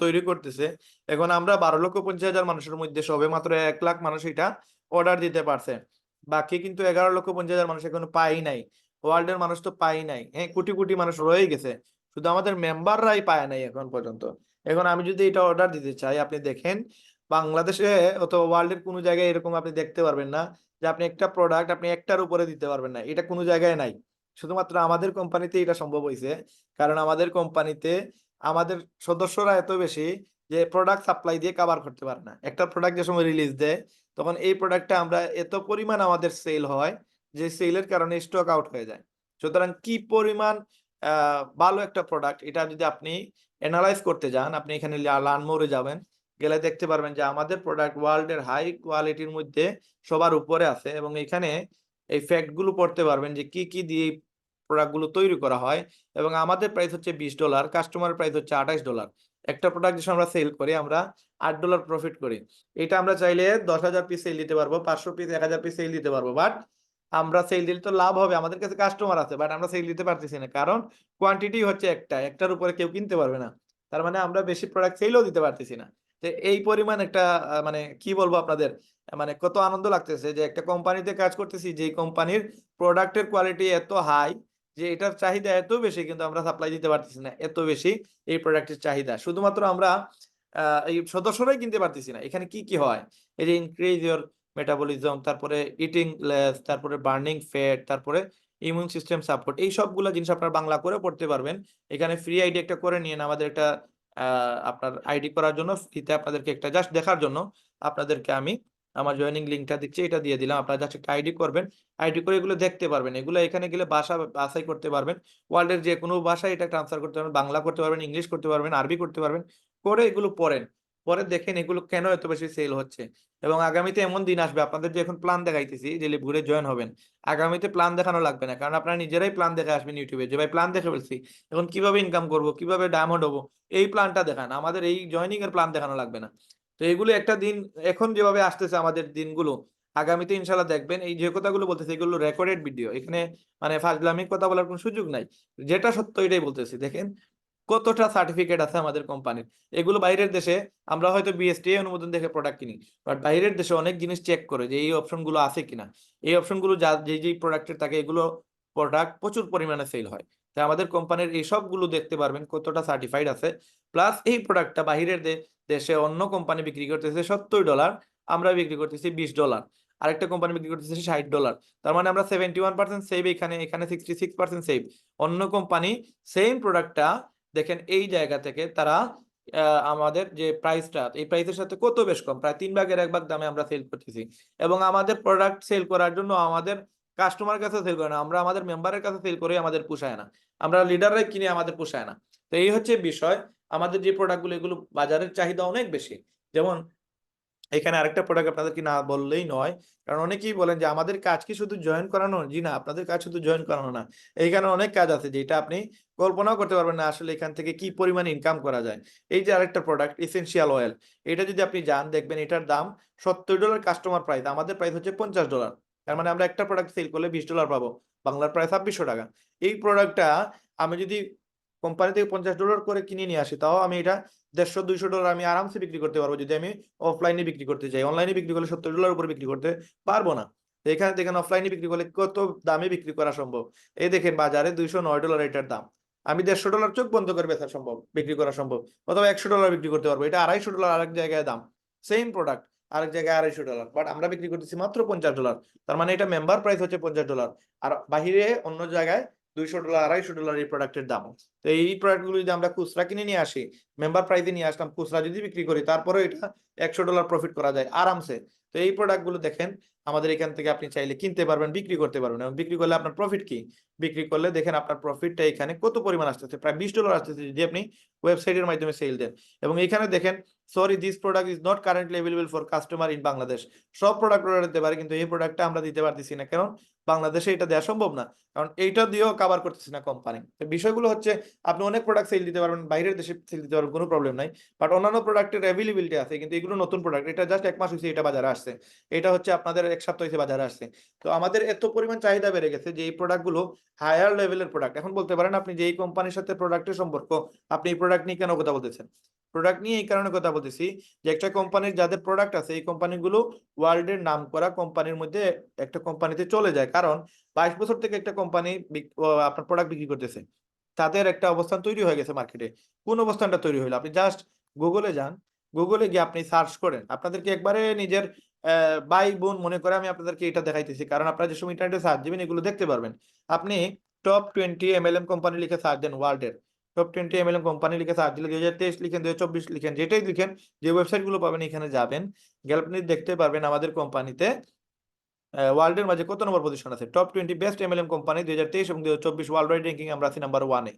তৈরি করতেছে। এখন আমরা 12,50,000 মানুষের মধ্যে সবে মাত্র 1 লাখ মানুষ এটা অর্ডার দিতে পারছে। বাকি কিন্তু 11,50,000 মানুষ এখনো পাই নাই। ওয়ার্ল্ডের মানুষ তো পাই নাই, হ্যাঁ, কোটি কোটি মানুষ রয়ে গেছে, শুধু আমাদের মেম্বাররাই পায় নাই এখন পর্যন্ত। এখন আমি যদি এটা অর্ডার দিতে চাই, আপনি দেখেন বাংলাদেশে অথবা ওয়ার্ল্ডের কোনো জায়গায় এরকম আপনি দেখতে পারবেন না যে আপনি একটা প্রোডাক্ট আপনি একটার উপরে দিতে পারবেন না, এটা কোনো জায়গায় নাই। শুধুমাত্র আমাদের কোম্পানিতে এটা সম্ভব হয়েছে, কারণ আমাদের কোম্পানিতে আমাদের সদস্যরা এত বেশি যে প্রোডাক্ট সাপ্লাই দিয়ে কভার করতে পারে না। একটা প্রোডাক্ট যে সময় রিলিজ দেয়, তখন এই প্রোডাক্টটা আমরা এত পরিমাণ আমাদের সেল হয় যে সেলের কারণে স্টক আউট হয়ে যায়। সুতরাং কি পরিমাণ ভালো একটা প্রোডাক্ট, এটা যদি আপনি এনালাইজ করতে যান, আপনি এখানে লানমোরে যাবেন, গেলে দেখতে পারবেন যে আমাদের প্রোডাক্ট ওয়ার্ল্ডের হাই কোয়ালিটির মধ্যে সবার উপরে আছে। এবং এখানে এই ফ্যাক্ট গুলো পড়তে পারবেন যে কি কি দিয়ে প্রোডাক্ট গুলো তৈরি করা হয়। এবং আমাদের প্রাইস হচ্ছে $20, কাস্টমারের প্রাইস হচ্ছে $28। একটা প্রোডাক্ট যখন আমরা সেল করি, আমরা $8 প্রফিট করি। এটা আমরা চাইলে 10,000 পিস সেল দিতে পারবো, 500 পিস, 1,000 পিস সেল দিতে পারবো। বাট আমরা সেল দিলে তো লাভ হবে, আমাদের কাছে কাস্টমার আছে, বাট আমরা সেল দিতে পারতেছি না, কারণ কোয়ান্টিটি হচ্ছে একটার উপরে কেউ কিনতে পারবে না। তার মানে আমরা বেশি প্রোডাক্ট সেলও দিতে পারতেছি না। তো এই পরিমাণ একটা মানে কি বলবো আপনাদের, মানে কত আনন্দ লাগতেছে যে একটা কোম্পানিতে কাজ করতেছি, যে কোম্পানির প্রোডাক্টের কোয়ালিটি এত হাই, যে এটার চাহিদা এত বেশি, কিন্তু আমরা সাপ্লাই দিতে পারতেছি না, এত বেশি এই প্রোডাক্টের চাহিদা। শুধুমাত্র আমরা এই সদস্যরাই কিনতে পারতেছি না। এখানে কি কি হয়, এই যে ইনক্রিজ ইওর মেটাবলিজম, তারপরে ইটিং লেস, তারপরে বার্নিং ফ্যাট, তারপরে ইমিউন সিস্টেম সাপোর্ট, এই সবগুলো জিনিস আপনারা বাংলা করে পড়তে পারবেন। এখানে ফ্রি আইডি একটা করে নিন, আমাদের একটা আপনার আইডি করার জন্য ফ্রিতে আপনাদেরকে একটা জাস্ট দেখার জন্য আপনাদেরকে আমি আমার জয়েনিং লিঙ্কটা দিচ্ছি, এটা দিয়ে দিলাম। আপনারা জাস্ট একটা আইডি করবেন, আইডি করে এগুলো দেখতে পারবেন। এগুলো এখানে গেলে ভাষা বাছাই করতে পারবেন, ওয়ার্ল্ডের যে কোনো ভাষায় এটা ট্রান্সফার করতে পারবেন, বাংলা করতে পারবেন, ইংলিশ করতে পারবেন, আরবি করতে পারবেন। করে এগুলো পড়েন, পরে দেখেন এগুলো কেন এত বেশি সেল হচ্ছে। এবং আগামীতে এমন দিন আসবে, আপনাদের যে এখন প্ল্যান দেখাইতেছি যে ঘুরে জয়েন হবেন, আগামীতে প্ল্যান দেখানো লাগবে না, কারণ আপনারা নিজেরাই প্ল্যান দেখে আসবেন ইউটিউবে, যে ভাই প্ল্যান দেখে ফেলছি, এখন কিভাবে ইনকাম করব, কিভাবে ডায়মন্ড হবো, এই প্ল্যানটা দেখান। আমাদের এই জয়নিং এর প্ল্যান দেখানো লাগবে না। তো এগুলো একটা দিন, এখন যেভাবে আসতেছে আমাদের দিনগুলো, আগামীতে ইনশাল্লাহ দেখবেন এই যে কথাগুলো বলতেছে এগুলো রেকর্ডেড ভিডিও, এখানে মানে ফাজলামি কথা বলার কোনো সুযোগ নাই, যেটা সত্য এটাই বলতেছি। দেখেন কতটা সার্টিফিকেট আছে আমাদের কোম্পানির। এগুলো বাইরের দেশে আমরা হয়তো বিএসটিআই অনুমোদন দেখে প্রোডাক্ট কিনি, বাট বাইরের দেশে অনেক জিনিস চেক করে যে এই অপশনগুলো আছে কিনা। এই অপশনগুলো যা যেই প্রোডাক্টের থাকে এগুলো প্রোডাক্ট প্রচুর পরিমাণে সেল হয়। তাই আমাদের কোম্পানির এই সবগুলো দেখতে পারবেন কতটা সার্টিফাইড আছে। প্লাস এই প্রোডাক্টটা বাহিরের দেশে অন্য কোম্পানি বিক্রি করতেছে $70, আমরা বিক্রি করতেছি $20, আরেকটা কোম্পানি বিক্রি করতেছে $60। তার মানে আমরা 71% সেভ, এখানে এখানে 66% সেভ। অন্য কোম্পানি সেম প্রোডাক্টটা দেখেন এই জায়গা থেকে তারা আমাদের যে প্রাইসটা, এই প্রাইসের সাথে কত বেশ কম, প্রায় 1/3 দামে আমরা সেল করতেছি। এবং আমাদের প্রোডাক্ট সেল করার জন্য আমাদের কাস্টমার কাছে সেল করে না, আমরা আমাদের মেম্বারের কাছে সেল করে আমাদের পোষায় না, আমরা লিডাররাই কিনে আমাদের পোষায় না। তো এই হচ্ছে বিষয়। আমাদের যে প্রোডাক্টগুলো এগুলো বাজারের চাহিদা অনেক বেশি। যেমন এখানে আরেকটা প্রোডাক্ট আপনাদেরকে না বললেই নয়, কারণ অনেকেই বলেন যে আমাদের কাজ কি শুধু জয়েন করানো। জি না, আপনাদের কাজ শুধু জয়েন করানো না, এইখানে অনেক কাজ আছে যেটা আপনি কল্পনাও করতে পারবেন না আসলে এখান থেকে কি পরিমাণ ইনকাম করা যায়। এই যে আরেকটা প্রোডাক্ট এসেনশিয়াল অয়েল, এটা যদি আপনি যান দেখবেন এটার দাম $70, কাস্টমার প্রাইস, আমাদের প্রাইস হচ্ছে $50। তার মানে আমরা একটা প্রোডাক্ট সেল করলে $20 পাবো, বাংলার প্রায় 2600 টাকা। এই প্রোডাক্টটা আমি যদি কোম্পানি থেকে $50 করে কিনে নিয়ে আসি, তাও আমি এটা $150-200 আমি আরামসে বিক্রি করতে পারবো যদি আমি অফলাইনে বিক্রি করতে চাই। অনলাইনে বিক্রি করলে $70 উপরে বিক্রি করতে পারবো না। তো এখানে দেখেন অফলাইনে বিক্রি করলে কত দামে বিক্রি করা সম্ভব। এই দেখেন বাজারে $209 এটার দাম, আমি $150 চোখ বন্ধ করে বেচা সম্ভব, বিক্রি করা সম্ভব, অথবা $100 বিক্রি করতে পারবো। এটা $250 আরেক জায়গায় দাম, সেম প্রোডাক্ট আরেক জায়গায় $250, বাট আমরা বিক্রি করতেছি মাত্র $50। তার মানে এটা মেম্বার প্রাইস হচ্ছে $50, আর বাহিরে অন্য জায়গায় $200 $250 এই প্রোডাক্টের দাম। তো এই প্রোডাক্ট গুলো যদি আমরা খুচরা কিনে নিয়ে আসি, মেম্বার প্রাইসে নিয়ে আসলাম, খুচরা যদি বিক্রি করি, তারপরে এটা $100 প্রফিট করা যায় আরামসে। তো এই প্রোডাক্ট গুলো দেখেন আমাদের এখান থেকে আপনি চাইলে কিনতে পারবেন, বিক্রি করতে পারবেন। এবং বিক্রি করলে আপনার প্রফিট কি, বিক্রি করলে দেখেন আপনার প্রফিটটা এখানে কত পরিমাণ আসতেছে, প্রায় $20 আসতেছে যদি আপনি ওয়েবসাইটের মাধ্যমে সেল দেন। এবং এখানে দেখেন sorry this product is not currently available for customer in Bangladesh. সব প্রোডাক্ট অর্ডার দিতে পারে, কিন্তু এই প্রোডাক্টটা আমরা দিতে পারতেছি না, কারণ বাংলাদেশে এটা দেওয়া সম্ভব না, কারণ এইটা দিয়েও কভার করতেছে না কোম্পানি। তো বিষয়গুলো হচ্ছে আপনি অনেক প্রোডাক্ট সেল দিতে পারবেন, বাইরের দেশে সেল দিতে পারবেন, কোনো প্রবলেম নাই। বাট অন্যান্য প্রোডাক্টের অ্যাভেলেবিলিটি আছে, কিন্তু এগুলো নতুন প্রোডাক্ট, এটা জাস্ট 1 মাস হয়েছে এটা বাজারে আসছে, এটা হচ্ছে আপনাদের 1 সপ্তাহ হয়েছে বাজারে আসছে। তো আমাদের এত পরিমাণ চাহিদা বেড়ে গেছে যে এই প্রোডাক্টগুলো হায়ার লেভেলের প্রোডাক্ট। এখন বলতে পারেন আপনি যে এই কোম্পানির সাথে প্রোডাক্টের সম্পর্ক, আপনি এই প্রোডাক্ট নিয়ে কেন কথা বলতেছেন? প্রোডাক্ট নিয়ে এই কারণে কথা বলতেছি যে একটা কোম্পানির যাদের প্রোডাক্ট আছে, এই কোম্পানিগুলো ওয়ার্ল্ডের নামকরা কোম্পানির মধ্যে একটা কোম্পানিতে চলে যায়, কারণ 22 বছর থেকে একটা কোম্পানি আপনার প্রোডাক্ট বিক্রি করতেছে, তাদের একটা অবস্থান তৈরি হয়ে গেছে মার্কেটে। কোন অবস্থানটা তৈরি হলো, আপনি জাস্ট গুগলে যান, গুগলে গিয়ে আপনি সার্চ করেন, আপনাদেরকে একবারে নিজের ভাই বোন মনে করে আমি আপনাদেরকে এটা দেখাইতেছি, কারণ আপনারা যে সময় ইন্টারনেটে সার্চ দিবেন এগুলো দেখতে পারবেন। আপনি টপ 20 MLM কোম্পানি লিখে সার্চ দেন, ওয়ার্ল্ডের টপ 20 MLM কোম্পানি লিখে সার্চ দিলে 2023 লিখেন, 2024 লিখেন, যেটাই লিখেন, যে ওয়েবসাইট গুলো পাবেন এখানে যাবেন, গেলে আপনি দেখতে পারবেন আমাদের কোম্পানিতে ওয়ার্ল্ডের মাঝে কত নম্বর পজিশন আছে। টপ 20 বেস্ট এমএলএম কোম্পানি 2023 এবং 2024 ওয়ার্ল্ড ওয়াইড র্যাঙ্কিং আমরা আছি নাম্বার 1-এ।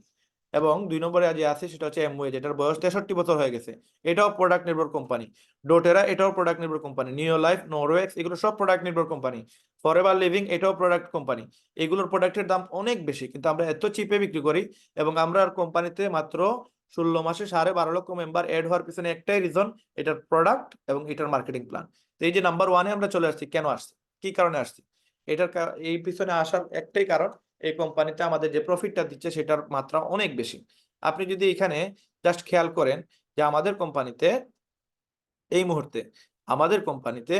এবং 2 নম্বরে যে আছে সেটা হচ্ছে এমওয়ে, যেটার বয়স 63 বছর হয়ে গেছে, এটাও প্রোডাক্ট নির্ভর কোম্পানি। ডোটেরা, এটাও প্রোডাক্ট নির্ভর কোম্পানি। নিও লাইফ, নোরওয়েক্স, এগুলো সব প্রোডাক্ট নির্ভর কোম্পানি। ফরএভার লিভিং, এটাও প্রোডাক্ট কোম্পানি। এগুলোর প্রোডাক্টের দাম অনেক বেশি, কিন্তু আমরা এত চিপে বিক্রি করি। এবং আমরা কোম্পানিতে মাত্র 16 মাসে 12.5 লক্ষ মেম্বার এড হওয়ার পিছনে একটাই রিজন, এটার প্রোডাক্ট এবং এটার মার্কেটিং প্ল্যান। তো এই যে নাম্বার 1-এ আমরা চলে আসছি, কেন আসছি, কি কারণে আসছি, এই পিছনে আসার একটাই কারণ, এই কোম্পানিতে আমাদের যে প্রফিটটা দিচ্ছে সেটার মাত্রা অনেক বেশি। আপনি যদি এখানে জাস্ট খেয়াল করেন যে আমাদের কোম্পানিতে এই মুহূর্তে, আমাদের কোম্পানিতে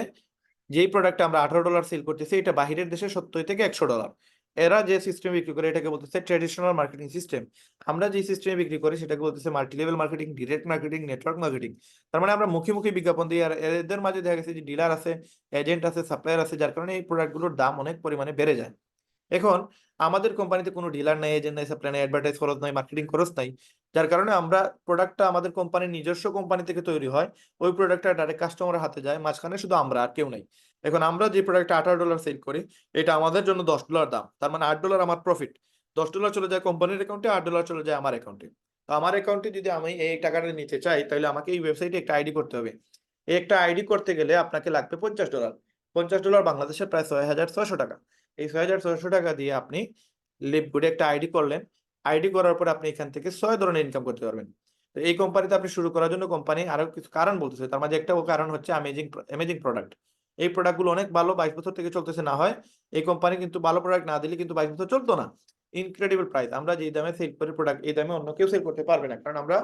যেই প্রোডাক্ট আমরা $18 সেল করতেছি, এটা বাহিরের দেশে 70 থেকে $100। এরা যে সিস্টেম বিক্রি করে এটাকে বলতেছে ট্রেডিশনাল মার্কেটিং সিস্টেম। আমরা যে সিস্টেমে বিক্রি করি সেটাকে বলতেছে multi level marketing, direct marketing, network marketing. তার মানে আমরা মুখে মুখে বিজ্ঞাপন দিই, আর এদের মাঝে দেখা গেছে যে ডিলার আছে, এজেন্ট আছে, সাপ্লায়ার আছে, যার কারণে এই প্রোডাক্টগুলোর দাম অনেক পরিমাণে বেড়ে যায়। এখন আমাদের কোম্পানিতে কোনো ডিলার নাই, এজেন্ট নাই, সাপ্লাই নাই, অ্যাডভার্টাইজ খরচ নাই, মার্কেটিং খরচ নাই, যার কারণে আমরা প্রোডাক্টটা আমাদের কোম্পানির নিজস্ব কোম্পানি থেকে তৈরি হয়, ওই প্রোডাক্টটা ডাইরেক্ট কাস্টমারের হাতে যায়, মাঝখানে শুধু আমরা আর কেউ নাই। এখন আমরা যে প্রোডাক্টটা $18 সেল করি, এটা আমাদের জন্য $10 দাম, তার মানে $8 আমার প্রফিট। $10 চলে যায় কোম্পানির অ্যাকাউন্টে, $8 চলে যায় আমার অ্যাকাউন্টে। তো আমার অ্যাকাউন্টে যদি আমি এই টাকাটা নিতে চাই, তাহলে আমাকে এই ওয়েবসাইটে একটা আইডি করতে হবে। এই একটা আইডি করতে গেলে আপনাকে লাগবে $50। $50 বাংলাদেশের প্রায় 6,600 টাকা। এই 6,600 টাকা দিয়ে আপনি লিভগুডে একটা আইডি করলেন। আইডি করার পর আপনি এখান থেকে 6 ধরনের ইনকাম করতে পারবেন। তো এই কোম্পানিতে আপনি শুরু করার জন্য কোম্পানি আরো কিছু কারণ বলতেছে, তার মাঝে একটা কারণ হচ্ছে অ্যামেজিং অ্যামেজিং প্রোডাক্ট। এই প্রোডাক্টগুলো অনেক ভালো, 22 বছর থেকে চলতেছে। না হয় এই কোম্পানি কিন্তু ভালো প্রোডাক্ট না দিলে কিন্তু 22 বছর চলতো না। ইনক্রেডিবল প্রাইস, আমরা যে দামে সেল করি প্রোডাক্ট, এই দামে অন্য কেউ সেল করতে পারবে না, কারণ আমরা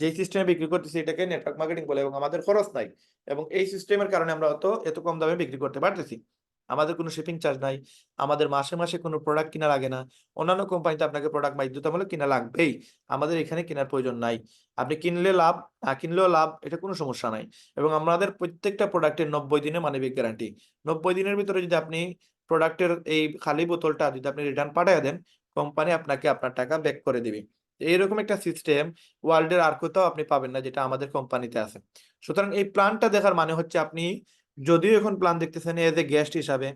যে সিস্টেমে বিক্রি করতেছি এটাকে নেটওয়ার্ক মার্কেটিং বলে, এবং আমাদের খরচ নাই। এবং এই সিস্টেমের কারণে আমরা এত কম দামে বিক্রি করতে পারতেছি। আমাদের কোনো শিপিং চার্জ নাই, আমাদের মাসে মাসে কোনো প্রোডাক্ট কিনা লাগে না। অন্যান্য কোম্পানিতে আপনাকে প্রোডাক্ট বাধ্যতামূলক কিনা লাগবেই, আমাদের এখানে কেনার প্রয়োজন নাই। আপনি কিনলে লাভ, না কিনলেও লাভ, এটা কোনো সমস্যা নাই। এবং আমাদের প্রত্যেকটা প্রোডাক্টের 90 দিনের মানিব্যাক গ্যারান্টি। 90 দিনের ভিতরে যদি আপনি প্রোডাক্টের এই খালি বোতলটা যদি আপনি রিটার্ন পাঠিয়ে দেন, কোম্পানি আপনাকে আপনার টাকা ব্যাক করে দিবে। এইরকম একটা সিস্টেম ওয়ার্ল্ডের আর কোথাও আপনি পাবেন না, যেটা আমাদের কোম্পানিতে আছে। সুতরাং এই প্ল্যানটা দেখার মানে হচ্ছে, আপনি যদিও এখন প্ল্যান দেখতেছেন এজ এ গেস্ট হিসাবে,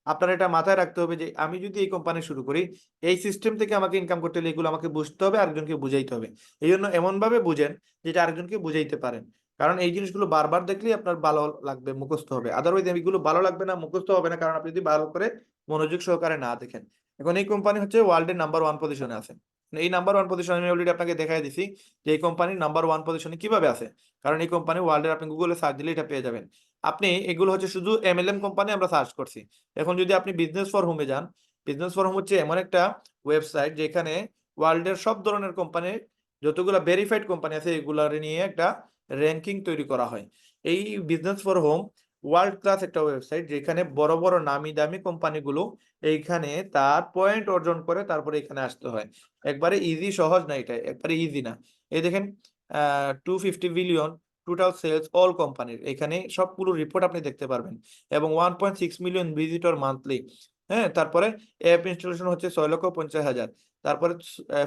আপনার এটা মাথায় রাখতে হবে যে আমি যদি এই কোম্পানি শুরু করি, এই সিস্টেম থেকে আমাকে ইনকাম করতে হলে এগুলো আমাকে বুঝতে হবে, আরেকজনকে বুঝাইতে হবে। এই জন্য এমন ভাবে বুঝেন যেটা আরেকজনকে বুঝাইতে পারেন। কারণ এই জিনিসগুলো বারবার দেখলেই আপনার ভালো লাগবে, মুখস্থ হবে। আদারওয়াইজ এগুলো ভালো লাগবে না, মুখস্থ হবে না, কারণ আপনি যদি ভালো করে মনোযোগ সহকারে না দেখেন। এখন এই কোম্পানি হচ্ছে ওয়ার্ল্ডের নাম্বার 1 পজিশনে আছে। এই নাম্বার 1 পজিশনে আমি অলরেডি আপনাকে দেখাই দিছি যে এই কোম্পানি নাম্বার 1 পজিশনে কিভাবে আছে। কারণ এই কোম্পানি ওয়ার্ল্ডের, আপনি গুগলে সার্চ দিলে এটা পেয়ে যাবেন। আপনি এগুলো হচ্ছে শুধু এমএলএম কোম্পানি আমরা সার্চ করছি। এখন যদি আপনি বিজনেস ফর হোমে যান, বিজনেস ফর হোম হচ্ছে এমন একটা ওয়েবসাইট যেখানে ওয়ার্ল্ডের সব ধরনের কোম্পানির যতগুলো ভেরিফাইড কোম্পানি আছে এগুলার নিয়ে একটা র্যাঙ্কিং তৈরি করা হয়। এই business for home world class একটা ওয়েবসাইট, যেখানে বড় বড় নামি দামি কোম্পানিগুলো এইখানে তার পয়েন্ট অর্জন করে তারপরে এখানে আসতে হয়। একবারে ইজি, সহজ না, এটা একবারে ইজি না। এই দেখেন 250 বিলিয়ন টোটাল সেলস অল কোম্পানির, এখানে সবগুলো রিপোর্ট আপনি দেখতে পারবেন। এবং 1.6 মিলিয়ন ভিজিটর মান্থলি। হ্যাঁ, তারপরে অ্যাপ ইনস্টলেশন হচ্ছে 6,50,000। তারপরে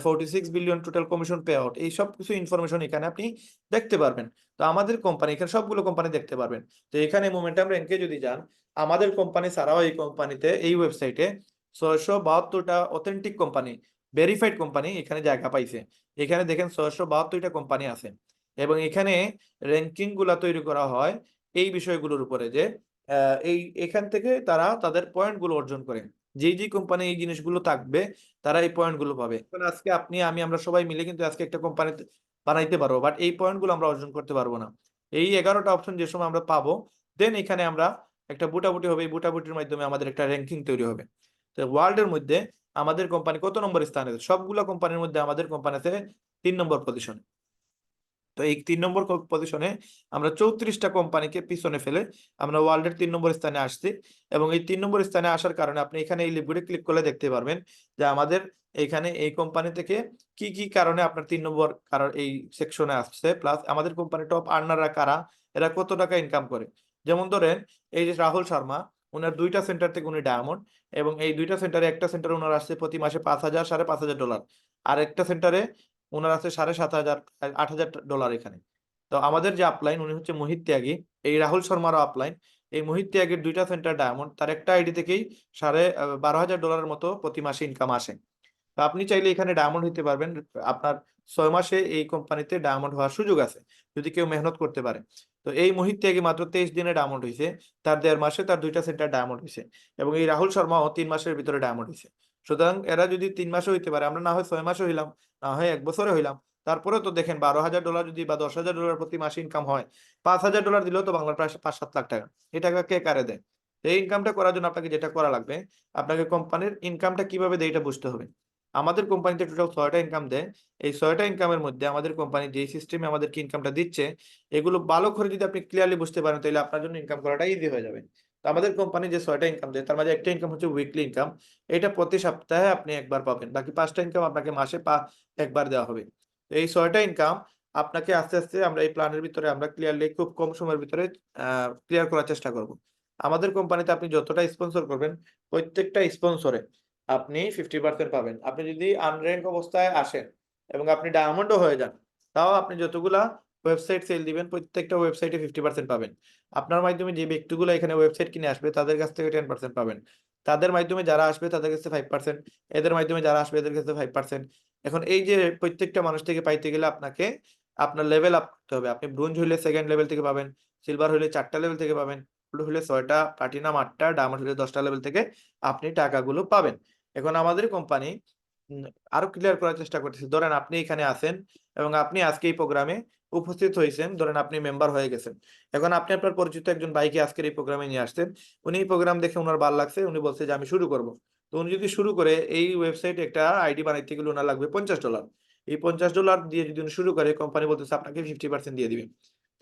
46 billion total commission pay out. এই সব কিছু ইনফরমেশন এখানে আপনি দেখতে পারবেন। তো আমাদের কোম্পানি, এখানে সবগুলো কোম্পানি দেখতে পারবেন। তো এখানে মোমেন্টাম র্যাঙ্কে যদি যান, আমাদের কোম্পানি ছাড়াও এই কোম্পানিতে, এই ওয়েবসাইটে 672টা অথেন্টিক কোম্পানি, ভেরিফাইড কোম্পানি এখানে জায়গা পাইছে। এখানে দেখেন 672টা কোম্পানি আছে। এবং এখানে র্যাঙ্কিং গুলা তৈরি করা হয় এই বিষয়গুলোর উপরে, যে এই এখান থেকে তারা তাদের পয়েন্ট গুলো অর্জন করে। যে যে কোম্পানি এই জিনিসগুলো থাকবে, তারা এই পয়েন্ট গুলো পাবে। আজকে আপনি, আমরা সবাই মিলে কিন্তু আজকে একটা কোম্পানি বানাইতে পারবো, বাট এই পয়েন্ট গুলো আমরা অর্জন করতে পারবো না। এই 11টা অপশন যে সময় আমরা পাবো, দেন এখানে আমরা একটা বুটাবুটি হবে, এই বুটাবুটির মাধ্যমে আমাদের একটা র্যাঙ্কিং তৈরি হবে। তো ওয়ার্ল্ডের মধ্যে আমাদের কোম্পানি কত নম্বর স্থানে আছে? সবগুলো কোম্পানির মধ্যে আমাদের কোম্পানি আছে 3 নম্বর পজিশন। তো এই 3 নম্বর পজিশনে আমরা 34টা কোম্পানিকে পিছনে ফেলে আমরা ওয়ার্ল্ডের 3 নম্বর স্থানে আসছি। এবং এই 3 নম্বর স্থানে আসার কারণে আপনি এখানে এই লিভগুলো ক্লিক করলে দেখতে পারবেন যে আমাদের এখানে এই কোম্পানি থেকে কি কি কারণে আপনার 3 নম্বর কারণ এই সেকশনে আসছে, প্লাস আমাদের কোম্পানি টপ আর্নাররা কারা, এরা কত টাকা ইনকাম করে। যেমন ধরেন এই যে রাহুল শর্মা, ওনার 2টা সেন্টার থেকে উনি ডায়মন্ড, এবং এই 2টা সেন্টারে, একটা সেন্টারে ওনার আসছে প্রতি মাসে 5,000 $5,500, আর একটা সেন্টারে ওনার আছে 7,500 $8,000 এখানে। তো আমাদের যে আপলাইন, উনি হচ্ছে মোহিত ত্যাগী, এই রাহুল শর্মারও আপলাইন। এই মোহিত ত্যাগের 2টা সেন্টার ডায়মন্ড, তার একটা আইডি থেকেই $12,000 মতো প্রতি মাসে ইনকাম আসে। তো আপনি চাইলে এখানে ডায়মন্ড হইতে পারবেন। আপনার 6 মাসে এই কোম্পানিতে ডায়মন্ড হওয়ার সুযোগ আছে, যদি কেউ মেহনত করতে পারে। তো এই মুহিত ত্যাগী মাত্র 23 দিনে ডায়মন্ড হয়েছে, তার 1.5 মাসে তার 2টা সেন্টার ডায়মন্ড হয়েছে। এবং এই রাহুল শর্মাও 3 মাসের ভিতরে ডায়মন্ড হয়েছে। সুতরাং এরা যদি 3 মাসে হইতে পারে, আমরা না হয় 6 মাসে হইলাম, না হয় 1 বছরে হইলাম, তারপরে তো দেখেন $12,000 যদি বা $10,000 প্রতি মাসে ইনকাম হয়, $5,000 দিলেও তো বাংলার প্রায় 5-7 লাখ টাকা। এই টাকা কে কারে দেয়? তো এই ইনকামটা করার জন্য আপনাকে যেটা করা লাগবে, আপনাকে কোম্পানির ইনকামটা কিভাবে দেয় এটা বুঝতে হবে। আমাদের কোম্পানিতে টোটাল 6টা ইনকাম দেয়। এই 6টা ইনকামের মধ্যে আমাদের কোম্পানি যে সিস্টেমে আমাদেরকে ইনকামটা দিচ্ছে, এগুলো ভালো করে যদি আপনি ক্লিয়ারলি বুঝতে পারেন, তাহলে আপনার জন্য ইনকাম করাটা ইজি হয়ে যাবে। তো আমাদের কোম্পানি যে 6টা ইনকাম দেয়, তার মাঝে একটা ইনকাম হচ্ছে উইকলি ইনকাম। এটা প্রতি সপ্তাহে আপনি একবার পাবেন, বাকি 5টা ইনকাম আপনাকে মাসে একবার দেওয়া হবে। তো এই 6টা ইনকাম আপনাকে আস্তে আস্তে আমরা এই প্ল্যানের ভিতরে আমরা ক্লিয়ারলি খুব কম সময়ের ভিতরে ক্লিয়ার করার চেষ্টা করব। আমাদের কোম্পানিতে আপনি যতটা স্পন্সর করবেন, প্রত্যেকটা স্পন্সরে আপনি 50% পাবেন। আপনি যদি আনরেঙ্ক অবস্থায় আসেন এবং আপনি ডায়মন্ডও হয়ে যান, তাও আপনি যতগুলা ওয়েবসাইট সেল দিবেন প্রত্যেকটা ওয়েবসাইটে 50% পাবেন। আপনার মাধ্যমে যে ব্যক্তিগুলো এখানে ওয়েবসাইট কিনে আসবে তাদের কাছ থেকে 10% পাবেন। তাদের মাধ্যমে যারা আসবে তাদের কাছে 5%, এদের মাধ্যমে যারা আসবে এদের কাছে 5%। এখন এই যে প্রত্যেকটা মানুষ থেকে পাইতে গেলে আপনাকে আপনার লেভেল আপ করতে হবে। আপনি ব্রোঞ্জ হইলে 2nd লেভেল থেকে পাবেন, সিলভার হইলে 4টা লেভেল থেকে পাবেন, গোল্ড হইলে 6টা, প্লাটিনাম 8টা, ডায়মন্ড হইলে 10টা লেভেল থেকে আপনি টাকাগুলো পাবেন। এখন আমাদের কোম্পানি আরো ক্লিয়ার করার চেষ্টা করতেছে। ধরেন আপনি এখানে আছেন এবং আপনি আজকে এই প্রোগ্রামে উপস্থিত হয়েছেন, ধরেন আপনি মেম্বার হয়ে গেছেন। এখন আপনি আপনার পরিচিত একজন ভাইকে আজকের এই প্রোগ্রামে নিয়ে আসছেন। উনি এই প্রোগ্রাম দেখে উনার ভালো লাগছে, উনি বলছে যে আমি শুরু করব। তো উনি যদি শুরু করে এই ওয়েবসাইটে একটা আইডি বানাইতে গেলে উনার লাগবে $50। এই $50 দিয়ে যদি উনি শুরু করে কোম্পানি বলতেছে আপনাকে 50% দিয়ে দিবে।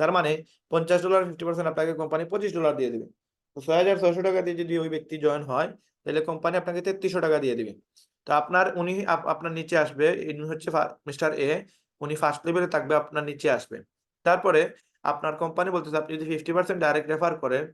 তার মানে $50 50% আপনাকে কোম্পানি $25 দিয়ে দিবে। তো 6,600 টাকা দিয়ে যদি ওই ব্যক্তি জয়েন হয় তাহলে কোম্পানি আপনাকে 3,300 টাকা দিয়ে দিবে। তো আপনার উনি আপনার নিচে আসবে, ইনি হচ্ছে মিস্টার এ, উনি ফার্স্ট লেভেলে থাকবে, আপনার নিচে আসবে। তারপরে আপনার কোম্পানি বলতেছে আপনি যদি 50% ডাইরেক্ট রেফার করেন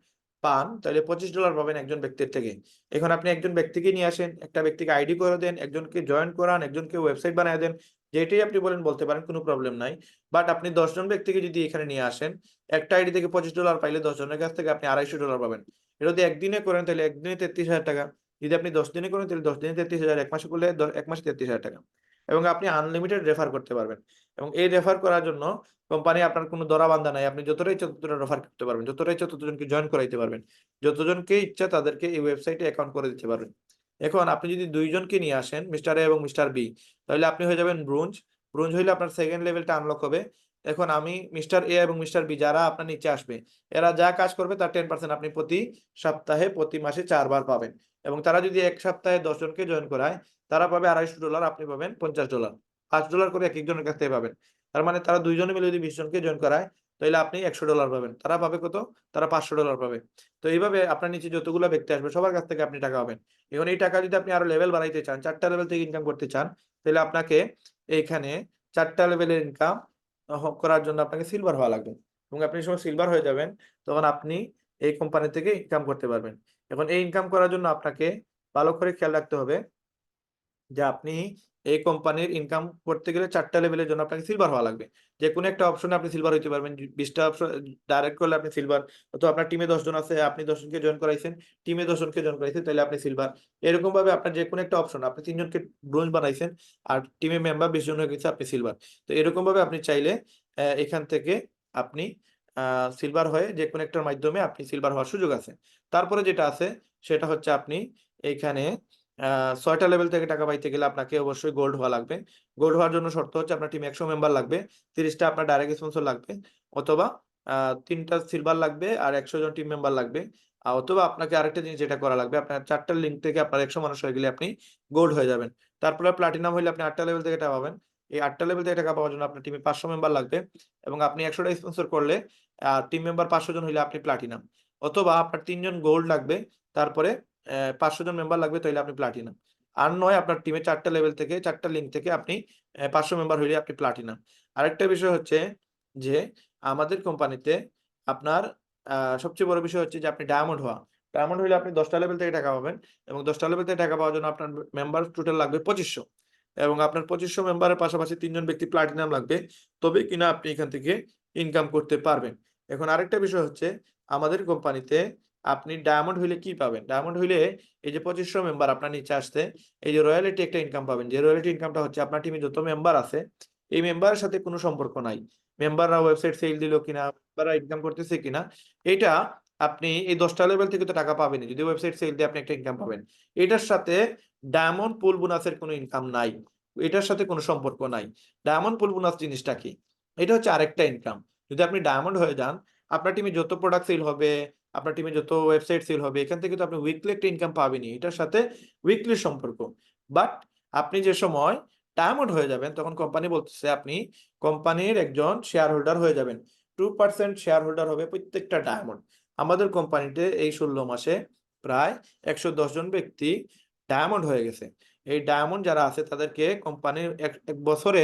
পান তাহলে $25 পাবেন একজন ব্যক্তির থেকে। এখন আপনি একজন ব্যক্তিকে নিয়ে আসেন, একটা ব্যক্তিকে আইডি করে দেন, একজনকে জয়েন করান, একজনকে ওয়েবসাইট বানায় দেন, যেটাই আপনি বলেন বলতে পারেন, কোনো প্রবলেম নাই। বাট আপনি 10 জন ব্যক্তিকে যদি এখানে নিয়ে আসেন, একটা আইডি থেকে $25 পাইলে 10 জনের কাছ থেকে আপনি $250 পাবেন। এটা যদি একদিনে করেন তাহলে একদিনে 33,000 টাকা। যদি আপনি 10 দিনে করেন তাহলে 10 দিনে 33,000, এক মাসে করলে 1 মাসে 33,000 টাকা। এবং আপনি আনলিমিটেড রেফার করতে পারবেন। এবং এই রেফার করার জন্য কোম্পানি আপনার কোনো ধরা-বাঁধা নাই। আপনি যতটাই ইচ্ছা ততটা রেফার করতে পারবেন। যতটাই ইচ্ছা ততজনকে জয়েন করাইতে পারবেন। যতজনকে ইচ্ছা তাদেরকে এই ওয়েবসাইটে অ্যাকাউন্ট করে দিতে পারবেন। এখন আপনি যদি 2 জনকে নিয়ে আসেন, মিস্টার এ এবং মিস্টার বি, তাহলে আপনি হয়ে যাবেন ব্রোঞ্জ। ব্রোঞ্জ হইলে আপনার 2nd লেভেলটা আনলক হবে। এখন আমি মিস্টার এ এবং মিস্টার বি যারা আপনার নিচে আসবে, এরা যা কাজ করবে তার 10% আপনি প্রতি সপ্তাহে, প্রতি মাসে 4 বার পাবেন। এবং তারা যদি 1 সপ্তাহে 10 জনকে জয়েন করায়, তারা পাবে $250, আপনি পাবেন $50। $5 করে একেকজনের কাছ থেকে পাবেন। তার মানে তারা 2 জনে মিলে যদি 20 জনকে জয়েন করায়, তাইলে আপনি $100 পাবেন। তারা পাবে কত? তারা $500 পাবে। তো এইভাবে আপনার নিচে যতগুলা ব্যক্তি আসবে সবার কাছ থেকে আপনি টাকা পাবেন। এখন এই টাকা যদি আপনি আরো লেভেল বাড়াইতে চান, 4 টা লেভেল থেকে ইনকাম করতে চান, তাহলে আপনাকে এইখানে 4 টা লেভেলের ইনকাম করার জন্য আপনাকে সিলভার হওয়া লাগবে। এবং আপনি যখন সিলভার হয়ে যাবেন, তখন আপনি এই কোম্পানি থেকে ইনকাম করতে পারবেন। এখন এই ইনকাম করার জন্য আপনাকে ভালো করে খেয়াল রাখতে হবে যে আপনি এই কোম্পানির ইনকাম করতে গেলে 4 টা লেভেলের জন্য আপনাকে সিলভার হওয়া লাগবে। যেকোনো একটা অপশনে আপনি সিলভার হইতে পারবেন। 20 টা অপশন ডাইরেক্ট করলে আপনি সিলভার। অথবা আপনার টিমে 10 জন আছে, আপনি 10 জনকে জয়েন করাইছেন, টিমে 10 জনকে জয়েন করাইছেন, তাইলে আপনি সিলভার। এরকমভাবে আপনার যেকোনো একটা অপশন, আপনি 3 জনকে ব্রোঞ্জ বানাইছেন আর টিমে মেম্বার 20 জন হয়ে গেছে, আপনি সিলভার। তো এরকমভাবে আপনি চাইলে এখান থেকে আপনি আ সিলভার হয়ে যেকোনো একটার মাধ্যমে আপনি সিলভার হওয়ার সুযোগ আছে। তারপরে যেটা আছে সেটা হচ্ছে আপনি এইখানে আ ৬ টা লেভেল থেকে টাকা পাইতে গেলে আপনাকে অবশ্যই গোল্ড হওয়া লাগবে। গোল্ড হওয়ার জন্য শর্ত হচ্ছে আপনার টিমে ১০০ মেম্বার লাগবে, ৩০ টা আপনার ডাইরেক্ট স্পন্সর লাগবে, অথবা ৩ টা সিলভার লাগবে আর ১০০ জন টিম মেম্বার লাগবে। অথবা আপনাকে আরেকটা জিনিস যেটা করা লাগবে, আপনার ৪ টা লিঙ্ক থেকে আপনার ১০০ মানুষ হয়ে গেলে আপনি গোল্ড হয়ে যাবেন। তারপরে প্লাটিনাম হইলে আপনি ৮ টা লেভেল থেকে টাকা পাবেন। এই ৮ টা লেভেল থেকে টাকা পাওয়ার জন্য আপনার টিমে ৫০০ মেম্বার লাগবে এবং আপনি ১০০ টা স্পন্সর করলে টিম মেম্বার ৫০০ জন হইলে আপনি প্লাটিনাম। অথবা আপনার ৩ জন গোল্ড লাগবে, তারপরে ৫০০ জন মেম্বার লাগবে, তাইলে আপনি প্লাটিনাম। আর নয় আপনার টিমে ৪ টা লেভেল থেকে ৪ টা লিঙ্ক থেকে আপনি ৫০০ মেম্বার হইলে আপনি প্লাটিনাম। আরেকটা বিষয় হচ্ছে যে আমাদের কোম্পানিতে আপনার সবচেয়ে বড় বিষয় হচ্ছে যে আপনি ডায়মন্ড হওয়া। ডায়মন্ড হইলে আপনি ১০ টা লেভেল থেকে টাকা পাবেন এবং ১০ টা লেভেল থেকে টাকা পাওয়ার জন্য আপনার মেম্বার টোটাল লাগবে ২৫০০ এবং আপনার ২৫০০ মেম্বারের পাশাপাশি ৩ জন ব্যক্তি প্লাটিনাম লাগবে। তবেই কিনা আপনি এখান থেকে ইনকাম করতে পারবেন। এখন আরেকটা বিষয় হচ্ছে আমাদের কোম্পানিতে আপনি ডায়মন্ড হইলে কি পাবেন? ডায়মন্ড হইলে এই যে ২৫০০ মেম্বার আপনার নিচে আসছে, এই যে রয়্যালটি একটা ইনকাম পাবেন। যে রয়্যালটি ইনকামটা হচ্ছে আপনার টিমে যত মেম্বার আছে, এই মেম্বারের সাথে কোনো সম্পর্ক নাই। মেম্বাররা ওয়েবসাইট সেল দিল কিনা, মেম্বাররা ইনকাম করতেছে কিনা, এইটা আপনি এই ১০ টা লেভেল থেকে তো টাকা পাবেনই। যদি ওয়েবসাইট সেল দিয়ে আপনি একটা ইনকাম পাবেন। এটার সাথে ডায়মন্ড পুল বোনাসের কোনো ইনকাম নাই। এটার সাথে কোনো সম্পর্ক নাই। ডায়মন্ড পুল বোনাস জিনিসটা কি? এটা হচ্ছে আরেকটা ইনকাম। যদি আপনি ডায়মন্ড হয়ে যান, আপনার টিমে যত প্রোডাক্ট সেল হবে, আপনার টিমে যত ওয়েবসাইট সেল হবে, এখান থেকে তো আপনি উইকলি একটা ইনকাম পাবেনই। এটার সাথে উইকলি সম্পর্ক। বাট আপনি যে সময় ডায়মন্ড হয়ে যাবেন তখন কোম্পানি বলতেছে আপনি কোম্পানির একজন শেয়ার হোল্ডার হয়ে যাবেন। 2% শেয়ার হোল্ডার হবে প্রত্যেকটা ডায়মন্ড। আমাদের কোম্পানিতে এই ১৬ মাসে প্রায় ১১০ জন ব্যক্তি ডায়মন্ড হয়ে গেছে। এই ডায়মন্ড যারা আছে তাদেরকে কোম্পানির এক বছরে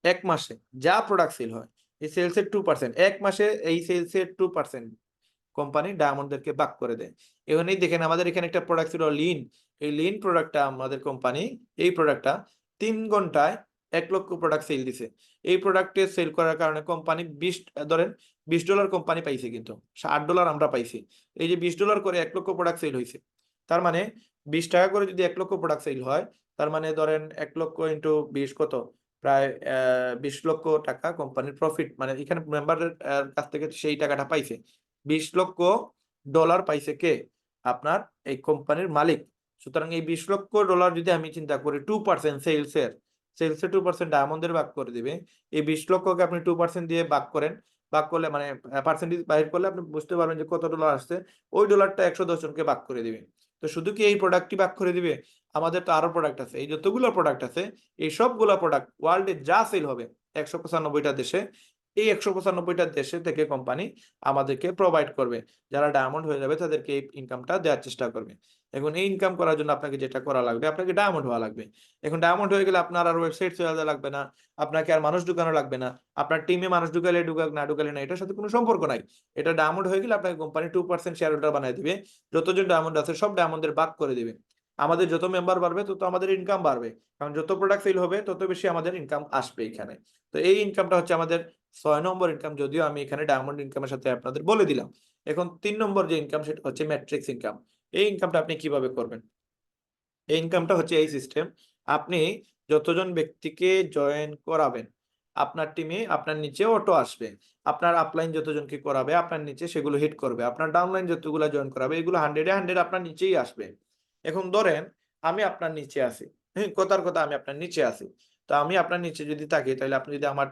১ মাসে যা প্রোডাক্ট সেল হয়, এই সেলস এর 2%, ১ মাসে এই সেলস এর 2%, কোম্পানি ডায়মন্ডদেরকে ভাগ করে দেয়। এখানেই দেখেন আমাদের এখানে একটা প্রোডাক্ট ছিল লিন। এই লিন প্রোডাক্টটা আমাদের কোম্পানি এই প্রোডাক্টটা 3 ঘন্টায় 1 লক্ষ প্রোডাক্ট সেল দিছে। এই প্রোডাক্টে সেল করার কারণে কোম্পানি ধরেন $20 কোম্পানি পাইছে, কিন্তু $8 আমরা পাইছি। এই যে $20 করে 1 লক্ষ প্রোডাক্ট সেল হয়েছে, তার মানে 20 টাকা করে যদি 1 লক্ষ প্রোডাক্ট সেল হয়, তার মানে ধরেন 1 লক্ষ ইন্টু 20 কত, প্রায় 20 লক্ষ টাকা কোম্পানির প্রফিট, মানে এখানে মেম্বারের কাছ থেকে সেই টাকাটা পাইছে। $20 লক্ষ পাইছে কে? আপনার এই কোম্পানির মালিক। সুতরাং এই $20 লক্ষ যদি আমি চিন্তা করি 2% সেলসে 2% ডায়মন্ডের ভাগ করে দিবে, এই 20 লক্ষকে আপনি 2% দিয়ে ভাগ করেন, ভাগ করলে মানে পার্সেন্টেজ বাইর করলে আপনি বুঝতে পারবেন যে কত ডলার আসছে। ওই ডলারটা 110 জনকে ভাগ করে দিবে। তো শুধু কি এই প্রোডাক্টটি ভাগ করে দিবে? আমাদের তো আরো প্রোডাক্ট আছে। এই যতগুলো প্রোডাক্ট আছে, এই সবগুলো প্রোডাক্ট ওয়ার্ল্ডে যা সেল হবে 195টা দেশে, এই 195টা দেশে থেকে কোম্পানি আমাদেরকে প্রোভাইড করবে। যারা ডায়মন্ড হয়ে যাবে তাদেরকে এই ইনকামটা দেওয়ার চেষ্টা করবে। এখন এই ইনকাম করার জন্য আপনাকে যেটা করা লাগবে, আপনাকে ডায়মন্ড হওয়া লাগবে। এখন ডায়মন্ড হয়ে গেলে আপনার আর ওয়েবসাইট চালাতে লাগবে না, আপনাকে আর মানুষ ঢুকানো লাগবে না, আপনার টিমে মানুষ ঢুকালে ঢুকাক না ঢুকালে না, এটার সাথে কোনো সম্পর্ক নাই। এটা ডায়মন্ড হয়ে গেলে আপনাকে কোম্পানি 2% শেয়ার হোল্ডার বানিয়ে দিবে। যতজন ডায়মন্ড আছে সব ডায়মন্ডের ভাগ করে দিবে। আমাদের যত মেম্বার বাড়বে তত আমাদের ইনকাম বাড়বে, কারণ যত প্রোডাক্ট সেল হবে তত বেশি আমাদের ইনকাম আসবে এখানে। তো এই ইনকামটা হচ্ছে আমাদের 6 নম্বর ইনকাম, যদিও আমি এখানে ডায়মন্ড ইনকামের সাথে আপনাদের বলে দিলাম। এখন 3 নম্বর যে ইনকাম সেটা হচ্ছে ম্যাট্রিক্স ইনকাম। এই ইনকামটা আপনি কিভাবে করবেন? এই ইনকামটা হচ্ছে এই সিস্টেম, আপনি যতজন ব্যক্তিকে জয়েন করাবেন আপনার টিমে, আপনার নিচে অটো আসবে। আপনার আপলাইন যতজনকে করাবে আপনার নিচে সেগুলো হিট করবে। আপনার ডাউনলাইন যতগুলো জয়েন করাবে এগুলো 100-এ 100 আপনার নিচেই আসবে। এখন ধরেন আমি আপনার নিচে আছি, হ্যাঁ, কথার কথা আমি আপনার নিচে আছি। তো আমি আপনার নিচে যদি থাকি, তাহলে আপনি যদি আমার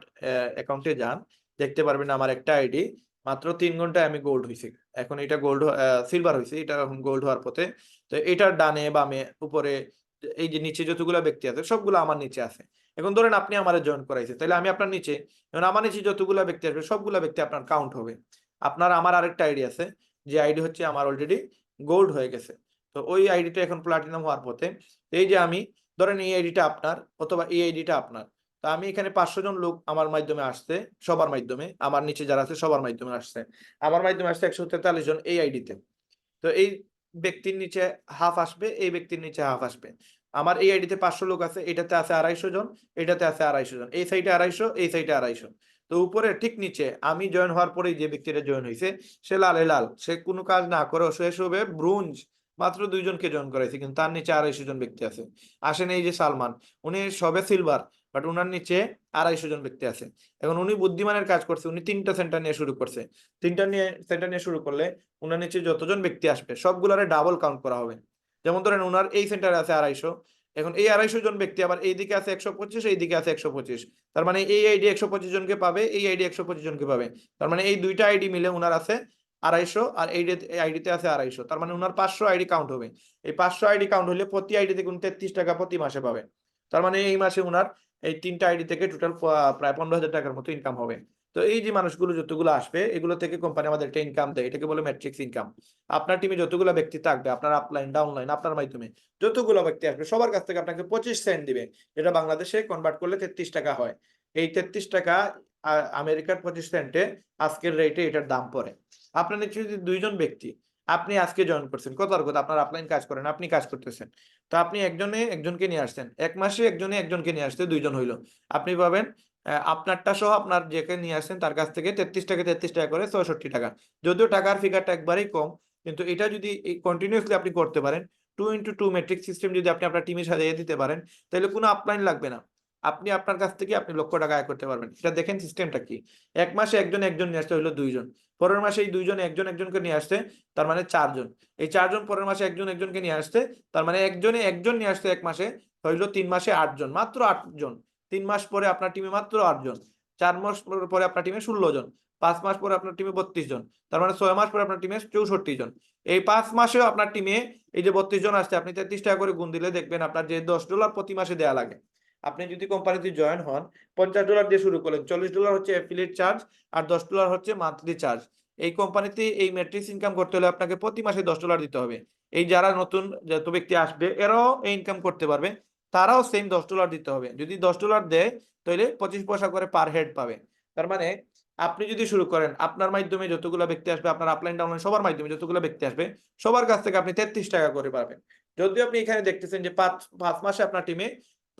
অ্যাকাউন্টে যান, দেখতে পারবেন আমার একটা আইডি মাত্র 3 ঘন্টায় আমি গোল্ড হয়েছি। এখন এটা গোল্ড সিলভার হয়েছে, এটা এখন গোল্ড হওয়ার পথে। তো এটার ডানে বামে উপরে এই যে নিচে যতগুলো ব্যক্তি আছে সবগুলো আমার নিচে আছে। এখন ধরেন আপনি আমারে জয়েন করাইছেন, তাহলে আমি আপনার নিচে, এখন আমার নিচে যতগুলো ব্যক্তি আসবে সবগুলো ব্যক্তি আপনার কাউন্ট হবে। আপনার আমার আরেকটা আইডি আছে, যে আইডি হচ্ছে আমার অলরেডি গোল্ড হয়ে গেছে। তো ওই আইডিটা এখন প্লাটিনাম হওয়ার পথে। এই যে আমি ধরেন এই আইডিটা আপনার অথবা এই আইডিটা আপনার, তো আমি এখানে 500 জন লোক আমার মাধ্যমে আসছে, সবার মাধ্যমে, আমার নিচে যারা আছে সবার মাধ্যমে আসছে। আমার মাধ্যমে আসছে 143 জন এই আইডিতে। তো এই ব্যক্তির নিচে হাফ আসবে, এই ব্যক্তির নিচে হাফ আসবে। আমার এই আইডিতে 500 লোক আছে, এটাতে আছে 250 জন, এটাতে আছে 250 জন, এই সাইডে 250, এই সাইডে 250। তো উপরে ঠিক নিচে আমি জয়েন হওয়ার পরেই যে ব্যক্তিটা জয়েন হয়েছে সে লালে লাল, সে কোনো কাজ না করে শেষ হবে ব্রোঞ্জ, মাত্র 2 জনকে জয়েন করাইছে, কিন্তু তার নিচে 250 জন ব্যক্তি আছে। আসেন এই যে সালমান, উনি সবে সিলভার, বাট উনার নিচে 250 জন ব্যক্তি আছে। এখন উনি বুদ্ধিমানের কাজ করছে, উনি 3টা সেন্টার নিয়ে শুরু করছে। 3টা সেন্টার নিয়ে শুরু করলে উনার নিচে যতজন ব্যক্তি আসবে সবগুলারে ডাবল কাউন্ট করা হবে। যেমন ধরেন উনার এই সেন্টারে আছে 250, এখন এই 250 জন ব্যক্তি আবার এইদিকে আছে 125, এইদিকে আছে 125, তার মানে এই আইডি 125 জনকে পাবে, এই আইডি 125 জনকে পাবে। তার মানে এই দুইটা আইডি মিলে উনার আছে 250, আর এই আইডিতে আছে 250, তার মানে উনার 500 আইডি কাউন্ট হবে। এই 500 আইডি কাউন্ট হলে প্রতি আইডি থেকে 33 টাকা প্রতি মাসে পাবে। তার মানে এই মাসে উনার এই 3টা আইডি থেকে টোটাল প্রায় 15,000 টাকার মতো ইনকাম হবে। তো এই যে মানুষগুলো যতগুলো আসবে এগুলো থেকে কোম্পানি আমাদের একটা ইনকাম দেয়, এটাকে বলে ম্যাট্রিক্স ইনকাম। আপনার টিমে যতগুলো ব্যক্তি থাকবে, আপনার আপলাইন ডাউনলাইন আপনার মাধ্যমে যতগুলো ব্যক্তি আসবে সবার কাছ থেকে আপনাকে 25 সেন্ট দিবে, যেটা বাংলাদেশে কনভার্ট করলে 33 টাকা হয়। এই 33 টাকা আমেরিকার 25 সেন্টে আজকের রেটে এটার দাম পড়ে। আপনার নিচে যদি 2 জন ব্যক্তি, আপনি আজকে জয়েন করছেন, কথার কথা আপনার আপলাইন কাজ করেন, আপনি কাজ করতেছেন, তো আপনি একজনে একজনকে নিয়ে আসছেন, 1 মাসে একজনে একজনকে নিয়ে আসতে 2 জন হইলো, আপনি পাবেন আপনারটা সহ আপনার যেকে নিয়ে আসছেন তার কাছ থেকে 33 টাকা করে 64 টাকা। যদিও টাকার ফিগারটা একবারেই কম, কিন্তু এটা যদি কন্টিনিউয়াসলি আপনি করতে পারেন, 2x2 মেট্রিক সিস্টেম যদি আপনি আপনার টিমে সাজিয়ে দিতে পারেন, তাহলে কোনো আপলাইন লাগবে না। আপনি আপনার কাছ থেকে আপনি লক্ষ টাকা আয় করতে পারবেন। এটা দেখেন সিস্টেমটা কি। 1 মাসে একজন একজন নিয়ে আসতে হলো 2 জন। পরের মাসে এই 2 জন একজন একজনকে নিয়ে আসতে, তার মানে 4 জন। এই 4 জন পরের মাসে একজন একজনকে নিয়ে আসতে, তার মানে একজনে একজন নিয়ে আসতে 1 মাসে হইলো 3 মাসে 8 জন, মাত্র 8 জন। 3 মাস পরে আপনার টিমে মাত্র 8 জন। 4 মাস পরে আপনার টিমে 16 জন। 5 মাস পরে আপনার টিমে 32 জন। তার মানে 6 মাস পরে আপনার টিমে 64 জন। এই 5 মাসেও আপনার টিমে এই যে 32 জন আসছে, আপনি 33 টাকা করে গুণ দিলে দেখবেন আপনার যে $10 প্রতি মাসে দেয়া লাগে। আপনি যদি কোম্পানিতে জয়েন হন, $50 দিয়ে শুরু করলেন, $40 হচ্ছে অ্যাফিলিয়েট চার্জ, আর $10 হচ্ছে মান্থলি চার্জ। এই কোম্পানিতে এই ম্যাট্রিক্স ইনকাম করতে হলে আপনাকে প্রতি মাসে $10 দিতে হবে। এই যারা নতুন যত ব্যক্তি আসবে এরাও এই ইনকাম করতে পারবে, তারাও সেম $10 দিতে হবে। যদি $10 দেয় তাহলে 25 পয়সা করে পার হেড পাবে। তার মানে আপনি যদি শুরু করেন, আপনার মাধ্যমে যতগুলো ব্যক্তি আসবে, আপনার আপলাইন ডাউনলাইন সবার মাধ্যমে যতগুলো ব্যক্তি আসবে, সবার কাছ থেকে আপনি 33 টাকা করে পাবেন। যদিও আপনি এখানে দেখতেছেন যে 5 মাসে আপনার টিমে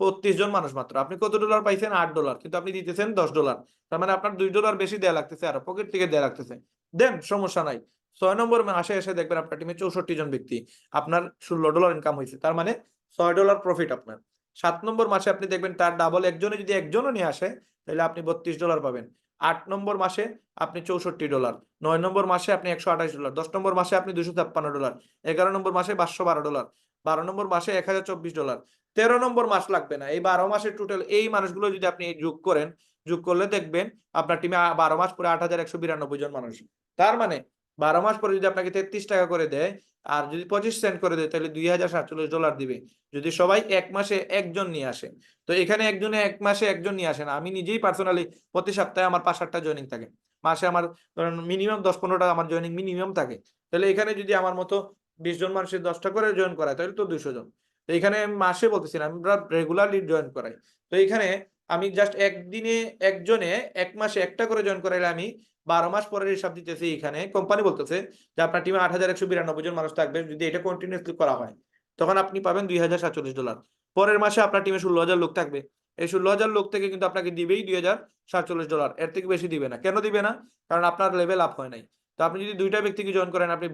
35 জন মানুষ মাত্র। আপনি কত ডলার পাইছেন? $8, কিন্তু আপনি দিতেছেন $10। তার মানে আপনার $2 বেশি দেয়া লাগতেছে, আর পকেট থেকে দেয়া লাগতেছে। দেন, সমস্যা নাই। 6 নম্বর মাসে এসে দেখবেন আপনার টিমে 64 জন ব্যক্তি, আপনার $16 ইনকাম হয়েছে। তার মানে $6 প্রফিট আপনার। 7 নম্বর মাসে আপনি দেখবেন তার ডাবল, একজনে যদি একজনও নিয়ে আসে তাহলে আপনি $32 পাবেন। 8 নম্বর মাসে আপনি $64, 9 নম্বর মাসে আপনি $128, 10 নম্বর মাসে আপনি $256, 11 নম্বর মাসে $512, 12 নম্বর মাসে $1024, 13 নম্বর মাস লাগবে না। এই 12 মাসের টোটাল এই মানুষগুলো যদি আপনি যোগ করেন, যোগ করলে দেখবেন আপনার টিমে 12 মাস পরে 8192 জন মানুষ। তার মানে 12 মাস পরে যদি আপনাকে 33 টাকা করে দেয়, আর যদি 25 সেন্ট করে দেয়, তাহলে $2047 দিবে, যদি সবাই এক মাসে একজন নিয়ে আসে। তো এখানে একজনে এক মাসে একজন নিয়ে আসে না। আমি নিজেই পার্সোনালি প্রতি সপ্তাহে আমার 5-8টা জয়েনিং থাকে। মাসে আমার ধরেন মিনিমাম 10-15টা আমার জয়েনিং মিনিমাম থাকে। তাহলে এখানে যদি আমার মতো 20 জন মানুষের 10টা করে জয়েন করায়, তাহলে তো 200 জন। তো এখানে মাসে বলতেছি না, আমরা রেগুলারলি জয়েন করাই। তো এখানে আমি জাস্ট একদিনে একজনে এক মাসে একটা করে জয়েন করাইলে আমি 12 মাস পরের হিসাব দিতেছি। এখানে কোম্পানি বলতেছে যে আপনার টিমে 8192 জন মানুষ থাকবে, যদি এটা কন্টিনিউসলি করা হয় তখন আপনি পাবেন $2047। পরের মাসে আপনার টিমে 16,000 লোক থাকবে। এই 16,000 লোক থেকে কিন্তু আপনাকে দিবেই $2047, এর থেকে বেশি দিবে না। কেন দিবে না? কারণ আপনার লেভেল আপ হয় নাই। তো আপনি যদি 2টা ব্যক্তিকে জয়েন করেন, আপনি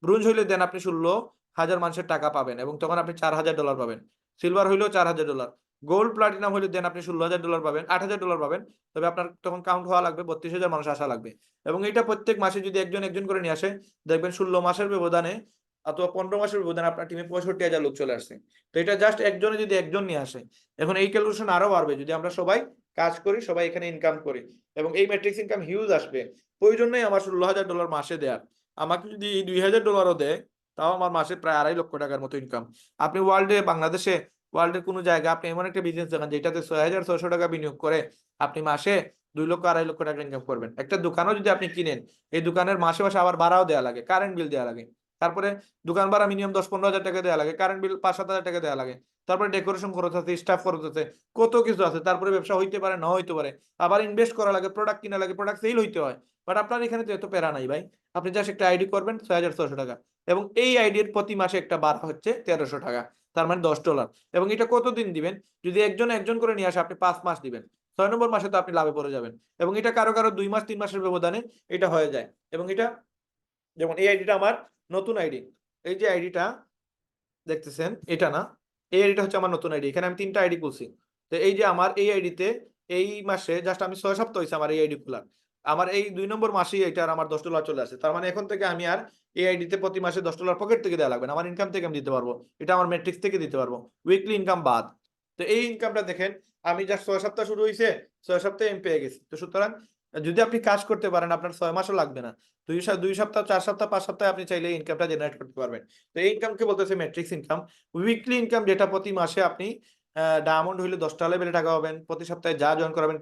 ব্রোঞ্জ হইলে দেন আপনি 16,000 মানুষের টাকা পাবেন, এবং তখন আপনি $4,000 পাবেন। সিলভার হইলেও $4,000, গোল্ড প্লাটিনাম হইলে দেন আপনি $16,000 পাবেন, $8,000 পাবেন। তবে আপনার তখন কাউন্ট হওয়া লাগবে, 32,000 মানুষ আসা লাগবে। এবং এটা প্রত্যেক মাসে যদি একজন একজন করে নিয়ে আসে, দেখবেন 16 মাসের ব্যবধানে অথবা 15 মাসের ব্যবধানে আপনার টিমে 65,000 লোক চলে আসছে। তো এটা জাস্ট একজনে যদি একজন নিয়ে আসে। এখন এই ক্যালকুলেশন আরো বাড়বে যদি আমরা সবাই কাজ করি, সবাই এখানে ইনকাম করি, এবং এই ম্যাট্রিক্স ইনকাম হিউজ আসবে। ওই জন্যই আমার $16,000 মাসে দেয়ার। আমাকে যদি এই $2,000 দেয়, তাও আমার মাসে প্রায় 2.5 লক্ষ টাকার মতো ইনকাম। আপনি বাংলাদেশে ওয়ার্ল্ডের কোনো জায়গায় আপনি এমন একটা বিজনেস দেখান যেটাতে 6,600 টাকা বিনিয়োগ করে আপনি মাসে 2 লক্ষ 2.5 লক্ষ টাকা ইনকাম করবেন। একটা দোকানও যদি আপনি কিনেন, এই দোকানের মাসে মাসে আবার ভাড়াও দেওয়া লাগে, কারেন্ট বিল দেওয়া লাগে, তারপরে দোকান ভাড়া মিনিমাম 10-15 হাজার টাকা দেওয়া লাগে, কারেন্ট বিল 5-7 হাজার টাকা দেওয়া লাগে, তারপরে ডেকোরেশন খরচ আছে, স্টাফ খরচ আছে, কত কিছু আছে। তারপরে ব্যবসা হইতে পারে, না হইতে পারে, আবার ইনভেস্ট করা লাগে, প্রোডাক্ট কিনা লাগে, প্রোডাক্ট সেল হইতে হয়। বাট আপনার এখানে তো এত প্যারা নাই ভাই। আপনি জাস্ট একটা আইডি করবেন 6,600 টাকা, এবং এই আইডির প্রতি মাসে একটা ভাড়া হচ্ছে 1,300 টাকা, তার মানে $10। এবং এটা কতদিন দিবেন? যদি একজন একজন করে নিয়ে আসে, আপনি 5 মাস দিবেন। 6 নম্বর মাসে তো আপনি লাভে পড়ে যাবেন। এবং এটা কারো কারো 2 মাস 3 মাসের ব্যবধানে এটা হয়ে যায়। এবং এটা, যেমন এই আইডিটা আমার নতুন আইডি, এই যে আইডিটা দেখতেছেন এটা না, এই আইডিটা হচ্ছে আমার নতুন আইডি। এখানে আমি 3টা আইডি খুলছি। তো এই যে আমার এই আইডিতে এই মাসে জাস্ট আমি 6 সপ্তাহ হইছে আমার এই আইডি খোলার। আমার এই 2 নম্বর মাসেই এটার আমার $10 চলে আসে। তার মানে এখন থেকে আমি আর এই আইডিতে প্রতি মাসে $10 পকেট থেকে দেওয়া লাগবে না। আমার ইনকাম থেকে আমি দিতে পারবো। এটা আমার ম্যাট্রিক্স থেকে দিতে পারবো। উইকলি ইনকাম বাদ। তো এই ইনকামটা দেখেন, আমি জাস্ট 6 সপ্তাহ শুরু হইছে, 6 সপ্তাহে আমি পেয়ে গেছি। তো সুতরাং যদি আপনি কাজ করতে পারেন, আপনার 6 মাসও লাগবে না। 2 সপ্তাহ, 4 সপ্তাহ, 5 সপ্তাহে আপনি চাইলে এই ইনকামটা জেনারেট করতে পারবেন। তো এই ইনকামকে বলতেছে ম্যাট্রিক্স ইনকাম। উইকলি ইনকাম, যেটা প্রতি মাসে আপনি ডায়মন্ড হইলে 10টা লেভেলে টাকা পাবেন, প্রতি সপ্তাহে যা জয়েন করাবেন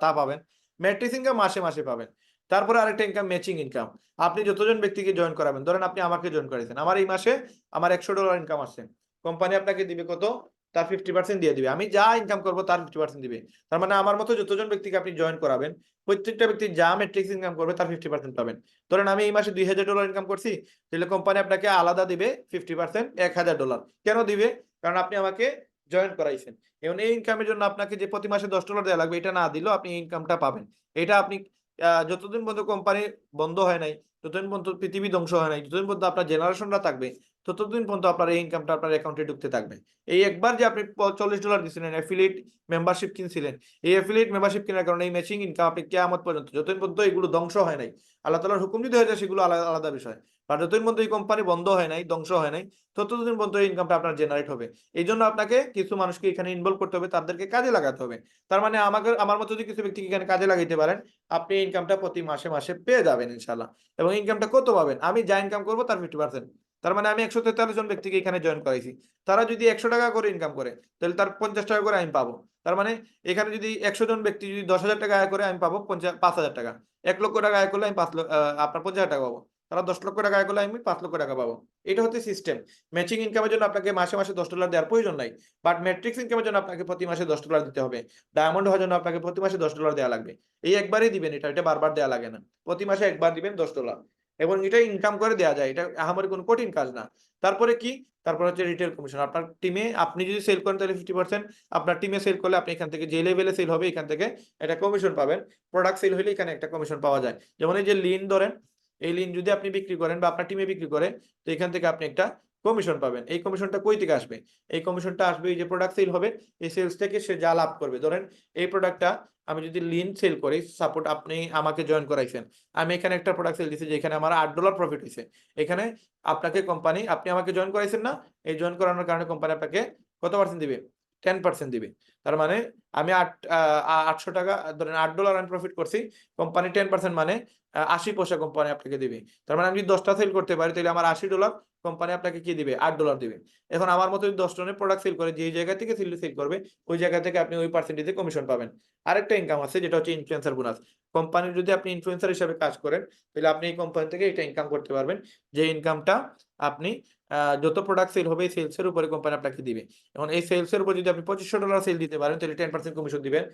তা পাবেন। ম্যাট্রিক্স ইনকাম মাসে মাসে পাবেন। তারপরে আরেকটা ইনকাম ম্যাচিং ইনকাম। আপনি যতজন ব্যক্তিকে জয়েন করাবেন, ধরেন আপনি আমাকে জয়েন করেছেন, আমার এই মাসে আমার $100 ইনকাম আসছে, কোম্পানি আপনাকে দিবে কত? তার 50% দিয়ে দিবে। আমি যা ইনকাম করবো তার 50% দিবে। তার মানে আমার মতো যতজন ব্যক্তিকে আপনি জয়েন করাবেন, প্রত্যেকটা ব্যক্তি যা ম্যাট্রিক্স ইনকাম করবে তার 50% পাবেন। ধরেন আমি এই মাসে $2,000 ইনকাম করছি, তাহলে কোম্পানি আপনাকে আলাদা দিবে 50%, $1,000। কেন দিবে? কারণ আপনি আমাকে জয়েন করাইছেন। এবং এই ইনকামের জন্য আপনাকে যে প্রতি মাসে $10 দেওয়া লাগবে, এটা না দিলেও আপনি এই ইনকামটা পাবেন। এটা আপনি যতদিন পর্যন্ত কোম্পানি বন্ধ হয় নাই, ততদিন পর্যন্ত পৃথিবী ধ্বংস হয় নাই, যতদিন পর্যন্ত আপনার জেনারেশনটা থাকবে, ততদিন পর্যন্ত আপনার এই ইনকামটা আপনার অ্যাকাউন্টে ঢুকতে থাকবে। এই একবার যে আপনি $40 দিয়েছিলেন, অ্যাফিলিয়েট মেম্বারশিপ কিনছিলেন, এই অ্যাফিলিয়েট মেম্বারশিপ কেনার কারণে এই ম্যাচিং ইনকাম আপনি কিয়ামত পর্যন্ত, যতদিন পর্যন্ত এগুলো ধ্বংস হয় নাই, আল্লাহ তাআলার হুকুম যদি হয়ে যায় সেগুলো আলাদা আলাদা বিষয়, আর যতদিন পর্যন্ত এই কোম্পানি বন্ধ হয় নাই, ধ্বংস হয় নাই, ততদিন পর্যন্ত এই ইনকামটা আপনার জেনারেট হবে। এই জন্য আপনাকে কিছু মানুষকে এখানে ইনভলভ করতে হবে, তাদেরকে কাজে লাগাতে হবে। তার মানে আমার মতো যদি কিছু ব্যক্তিকে এখানে কাজে লাগাইতে পারেন, আপনি ইনকামটা প্রতি মাসে মাসে পেয়ে যাবেন ইনশাল্লাহ। এবং ইনকামটা কত পাবেন? আমি যা ইনকাম করবো তার 50%। তার মানে আমি 143 জন ব্যক্তিকে এখানে জয়েন করাইছি, তারা যদি 100 টাকা করে ইনকাম করে, তাহলে তার 50 টাকা করে আমি পাবো। তার মানে এখানে যদি 100 জন ব্যক্তি যদি 10,000 টাকা আয় করে, আমি পাবো 5,000 টাকা। 1 লক্ষ টাকা আয় করলে আমি আপনার 50,000 টাকা পাবো। তারা 10 লক্ষ টাকা আয় করলে আমি 5 লক্ষ টাকা পাবো। এটা হচ্ছে সিস্টেম। ম্যাচিং ইনকামের জন্য আপনাকে মাসে মাসে $10 দেওয়ার প্রয়োজন নাই। বাট ম্যাট্রিক্স ইনকামের জন্য আপনাকে প্রতি মাসে $10 দিতে হবে। ডায়মন্ড হওয়ার জন্য আপনাকে প্রতি মাসে $10 দেওয়া লাগবে। এই একবারই দিবেন এটা বারবার দেওয়া লাগে না। প্রতি মাসে একবার দিবেন $10 এবং এটা ইনকাম করে দেওয়া যায়। এটা আহামরি কোনো কঠিন কাজ না। তারপরে কি? তারপরে হচ্ছে রিটেল কমিশন। আপনার টিমে আপনি যদি সেল করেন তাহলে 50%, আপনার টিমে সেল করলে আপনি এখান থেকে যে লেভেলে সেল হবে এখান থেকে একটা কমিশন পাবেন। প্রোডাক্ট সেল হলে এখানে একটা কমিশন পাওয়া যায়। যেমন এই যে লিন ধরেন, এই লিন যদি আপনি বিক্রি করেন বা আপনার টিমে বিক্রি করে, তো এখান থেকে আপনি একটা কমিশন পাবেন। এই কমিশনটা কই থেকে আসবে? এই কমিশনটা আসবে এই যে প্রোডাক্ট সেল হবে, এই সেলস থেকে সে যা লাভ করবে। ধরেন এই প্রোডাক্টটা আমি যদি লিন সেল করি, সাপোর্ট আপনি আমাকে জয়েন করাইছেন, আমি এখানে একটা প্রোডাক্ট সেল দিছি যেখানে আমার $8 প্রফিট হয়েছে। এখানে আপনাকে কোম্পানি, আপনি আমাকে জয়েন করাইছেন না, এই জয়েন করানোর কারণে কোম্পানি আপনাকে কত পার্সেন্ট দিবে? 10% দিবে। তার মানে আমি 800 টাকা ধরেন $8 আমি প্রফিট করছি, কোম্পানি 10% মানে 80 পয়সা কোম্পানি আপনাকে দিবে। তার মানে আমি যদি 10টা সেল করতে পারি তাহলে আমার $80, কোম্পানি আপনাকে কি দিবে? $8 দিবে। এখন আমার মতো যদি 10 জনের প্রোডাক্ট সেল করে, যে জায়গা থেকে সেল করবে ওই জায়গা থেকে আপনি ওই পার্সেন্টেজে কমিশন পাবেন। আরেকটা ইনকাম আছে যেটা হচ্ছে ইনফ্লুয়েন্সার বোনাস। কোম্পানির যদি আপনি ইনফ্লুয়েন্সার হিসেবে কাজ করেন তাহলে আপনি এই কোম্পানি থেকে এটা ইনকাম করতে পারবেন, যে ইনকামটা আপনি যত প্রোডাক্ট সেল হবে সেলস এর উপরে কোম্পানি আপনাকে দিবে। এখন এই সেলস এর উপর যদি আপনি $2500 সেল দিতে পারেন তাহলে 10% কমিশন দিবেন।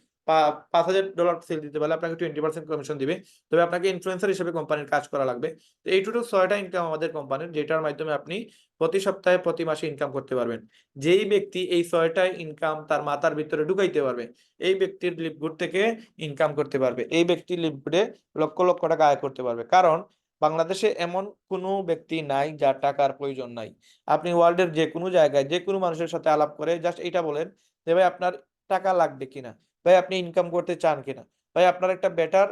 $5000 সেল দিতে পারলে আপনাকে 20% কমিশন দিবে। তবে আপনাকে ইনফ্লুয়েন্সার হিসেবে কোম্পানির কাজ করা লাগবে। তো এই টোটাল 6টা ইনকাম আমাদের কোম্পানির, যেটার মাধ্যমে আপনি প্রতি সপ্তাহে প্রতি মাসে ইনকাম করতে পারবেন। যেই ব্যক্তি এই 6টা ইনকাম তার মাথার ভিতরে ঢুকাইতে পারবে, এই ব্যক্তির লিভগুড থেকে ইনকাম করতে পারবে। এই ব্যক্তি লিভগুডে লক্ষ লক্ষ টাকা আয় করতে পারবে। কারণ বাংলাদেশে এমন কোনো ব্যক্তি নাই যার টাকার প্রয়োজন নাই। আপনি ওয়ার্ল্ডের যে কোনো জায়গায় যে কোনো মানুষের সাথে আলাপ করে জাস্ট এটা বলেন যে ভাই আপনার টাকা লাগবে কিনা, ভাই আপনি ইনকাম করতে চান কিনা, ভাই আপনার একটা বেটার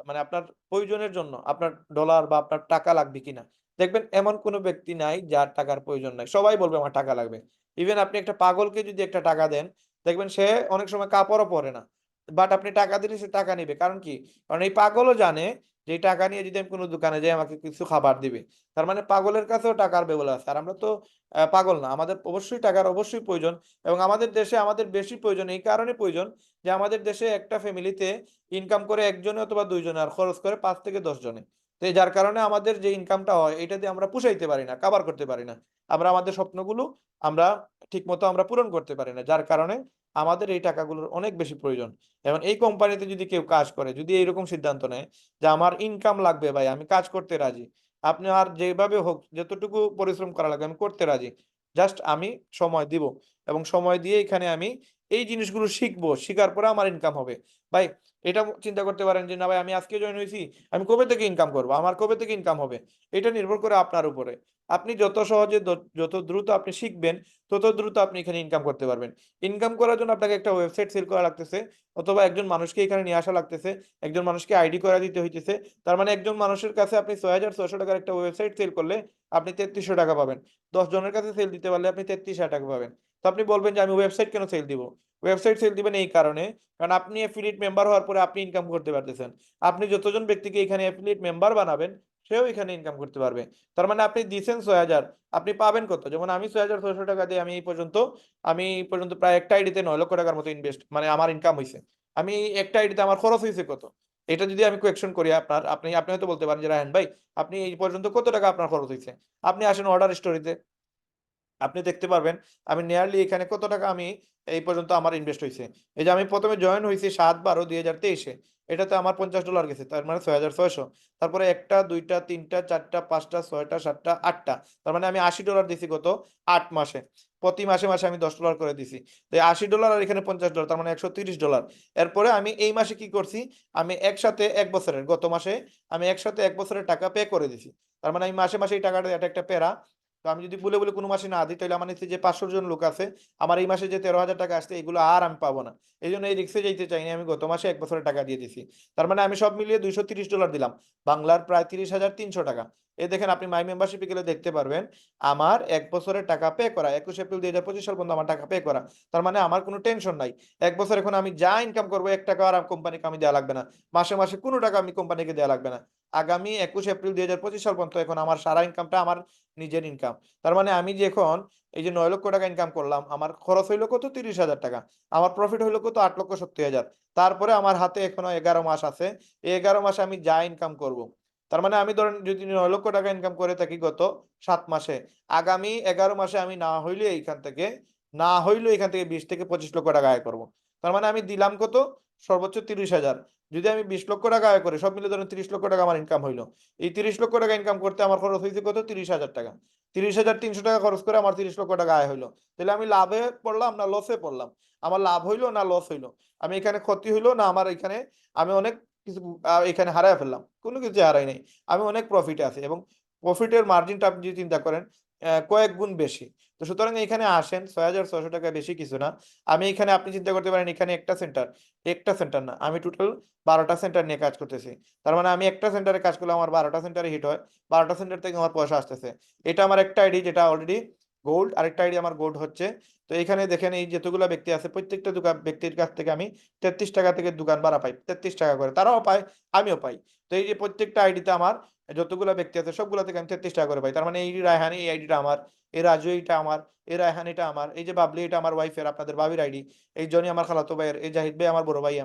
মানে আপনার প্রয়োজনের জন্য আপনার ডলার বা আপনার টাকা লাগবে কিনা। দেখবেন এমন কোনো ব্যক্তি নাই যার টাকার প্রয়োজন নাই। সবাই বলবে আমার টাকা লাগবে। ইভেন আপনি একটা পাগলকে যদি একটা টাকা দেন, দেখবেন সে অনেক সময় কাপড়ও পরে না। বাট আপনি টাকা দিলে সে টাকা নিবে। কারণ কি? কারণ এই পাগলও জানে যে এই টাকা নিয়ে যদি আমি কোনো দোকানে যাই আমাকে কিছু খাবার দিবে। তার মানে পাগলের কাছেও টাকার বেবল আছে। আর আমরা তো পাগল না। আমাদের অবশ্যই টাকার অবশ্যই প্রয়োজন এবং আমাদের দেশে আমাদের বেশি প্রয়োজন এই কারণে প্রয়োজন যে আমাদের দেশে একটা ফ্যামিলিতে ইনকাম করে ১ জনে অথবা ২ জনে আর খরচ করে ৫ থেকে ১০ জনে। তো যার কারণে আমাদের যে ইনকামটা হয় এটা দিয়ে আমরা পুষাইতে পারি না, কাভার করতে পারি না। আমরা আমাদের স্বপ্নগুলো আমরা ঠিকমতো আমরা পূরণ করতে পারি না। যার কারণে আমাদের এই টাকাগুলোর অনেক বেশি প্রয়োজন। এবং এই কোম্পানিতে যদি কেউ কাজ করে, যদি এইরকম সিদ্ধান্ত নেয় যে আমার ইনকাম লাগবে ভাই, আমি কাজ করতে রাজি। আপনি আর যেভাবে হোক যতটুকু পরিশ্রম করা লাগবে আমি করতে রাজি। জাস্ট আমি সময় দিব এবং সময় দিয়ে এখানে আমি এই জিনিসগুলো শিখবো। শিখার পরে আমার ইনকাম হবে। ভাই এটা চিন্তা করতে পারেন যে না ভাই আমি আজকে জয়েন হইছি, আমি কবে থেকে ইনকাম করব? আমার কবে থেকে ইনকাম হবে? এটা নির্ভর করে আপনার উপরে। আপনি যত সহজে যত দ্রুত আপনি শিখবেন, তত দ্রুত আপনি এখানে ইনকাম করতে পারবেন। ইনকাম করার জন্য আপনাকে একটা ওয়েবসাইট সেল করা লাগতেছে অথবা একজন মানুষকে এখানে নিয়ে আসা লাগতেছে। একজন মানুষকে আইডি করা দিতে হইতেছে। তার মানে একজন মানুষের কাছে আপনি ৳৬৬০০ র একটা ওয়েবসাইট সেল করলে আপনি ৳৩৩০০ পাবেন। ১০ জনের কাছে সেল দিতে পারলে আপনি ৳৩৩,০০০ পাবেন। তো আপনি বলবেন যে আমি ওয়েবসাইট কেন সেল দিব? ওয়েবসাইট সেল দিবেন এই কারণে, কারণ আপনি এফিলিয়েট মেম্বার হওয়ার পরে আপনি ইনকাম করতে পারতেছেন। আপনি যতজন ব্যক্তিকে এখানে এফিলিয়েট মেম্বার বানাবেন, সেও এখানে ইনকাম করতে পারবে। তার মানে আপনি দিছেন ৬০০০, আপনি পাবেন কত? যেমন আমি ৳৬৬০০ দিয়ে আমি এই পর্যন্ত প্রায় একটা আইডিতে ৳৯,০০,০০০ মতো ইনভেস্ট মানে আমার ইনকাম হইছে। আমি একটা আইডিতে আমার খরচ হইছে কত? এটা যদি আমি কোয়েকশন করি আপনি হয়তো বলতে পারেন যে, "রায়হান ভাই, আপনি এই পর্যন্ত কত টাকা আপনার খরচ হইছে?" আপনি আসেন অর্ডার স্টোরিতে। আপনি দেখতে পারবেন আমি নিয়ারলি এখানে কত টাকা আমি এই পর্যন্ত আমার ইনভেস্ট হইছে। এই যে আমি ১ম এ জয়েন হইছি ৭/১২/২০২৩ এ। এটাতে আমার $৫০ গেছে। তার মানে ৬৬০০। তারপরে ১ টা, ২ টা, ৩ টা, ৪ টা, ৫ টা, ৬ টা, ৭ টা, ৮ টা। তার মানে আমি $৮০ দিছি কত? ৮ মাসে। প্রতি মাসে আমি $১০ করে দিছি। তো এই $৮০ আর এখানে $৫০, তার মানে $১৩০। এরপরে আমি এই মাসে কি করছি? আমি একসাথে ১ বছরের গত মাসে আমি একসাথে ১ বছরের টাকা পে করে দিছি। তার মানে আমি মাসে এই টাকাটা, এটা একটা প্যারা। তো আমি যদি বলে কোনো মাসে না দিই তাহলে আমার নিচে যে ৫০০ জন লোক আছে, আমার এই মাসে যে ৳১৩,০০০ আসছে এগুলো আর আমি পাবো না। এইজন্য এই রিস্কে যাইতে চাইনি। আমি গত মাসে ১ বছরের টাকা দিয়ে দিছি। তার মানে আমি সব মিলিয়ে $২৩০ দিলাম। বাংলার প্রায় ৳৩০,৩০০। এই দেখেন আপনি মাই মেম্বারশিপ এ গেলে দেখতে পারবেন আমার ১ বছরের টাকা পে করা। ২১ এপ্রিল ২০২৫ সাল পর্যন্ত আমার টাকা পে করা। তার মানে আমার কোনো টেনশন নাই। ১ বছর এখন আমি যা ইনকাম করব ৳১ আর কোম্পানিকে আমি দেয়া লাগবে না। মাসে কোনো টাকা আমি কোম্পানিকে দেয়া লাগবে না। আগামী ২১ এপ্রিল ২০২৫ সাল পর্যন্ত এখন আমার সারা ইনকামটা আমার নিজের ইনকাম। তার মানে আমি যে এখন এই যে ৳৯,০০,০০০ ইনকাম করলাম, আমার খরচ হইল কত? ৳৩০,০০০। আমার প্রফিট হইল কত? ৳৮,৭০,০০০। তারপরে আমার হাতে এখনো ১১ মাস আছে। এই ১১ মাসে আমি যা ইনকাম করব, তার মানে আমি ধরেন যদি 9 লক্ষ টাকা ইনকাম করে থাকি গত 7 মাসে, আগামী 11 মাসে আমি না হইলে এখান থেকে 20 থেকে 25 লক্ষ টাকা আয় করব। তার মানে আমি দিলাম কত, সর্বোচ্চ 30,000। যদি আমি 20 লক্ষ টাকা আয় করি, সব মিলে ধরেন 30 লক্ষ টাকা আমার ইনকাম হইলো। এই 30 লক্ষ টাকা ইনকাম করতে আমার খরচ হয়েছে কত, 30,000 টাকা। 30,300 টাকা খরচ করে আমার 30 লক্ষ টাকা আয় হইলো। তাহলে আমি লাভে পড়লাম না লসে পড়লাম? আমার লাভ হইলো না লস হইলো? আমি এখানে ক্ষতি হইলো না আমার এখানে আমি অনেক কিছু এখানে হারায় ফেললাম? কোনো কিছু হারাই নাই, আমি অনেক প্রফিটে আছি। এবং প্রফিটের মার্জিনটা আপনি যদি চিন্তা করেন কয়েক গুণ বেশি। তো সুতরাং এখানে আসেন, 6,600 টাকা বেশি কিছু না। আমি এখানে, আপনি চিন্তা করতে পারেন, এখানে একটা সেন্টার না, আমি টোটাল 12টা সেন্টার নিয়ে কাজ করতেছি। তার মানে আমি একটা সেন্টারে কাজ করলে আমার 12টা সেন্টারে হিট হয়, 12টা সেন্টার থেকে আমার পয়সা আসতেছে। এটা আমার একটা আইডি যেটা অলরেডি গোল্ড, আরেকটা আইডি আমার গোল্ড হচ্ছে। তো এখানে দেখেন এই যতগুলো ব্যক্তি আছে, প্রত্যেকটা ব্যক্তির কাছ থেকে আমি 33 টাকা থেকে দোকান ভাড়া পাই, 33 টাকা করে, তারাও পায়, আমিও পাই। তো এই যে প্রত্যেকটা আইডিতে আমার যতগুলো ব্যক্তি আছে সবগুলো থেকে আমি 33 টাকা করে পাই। তার মানে এই রায়হান এই আইডিটা আমার, এই রাজু এইটা আমার, এই রায়হান এটা আমার, এই যে বাবলি এটা আমার ওয়াইফের, আপনাদের ভাবির আইডি, এই জনি আমার খালাতো ভাইয়ের, এই জাহিদ ভাই আমার বড় ভাই,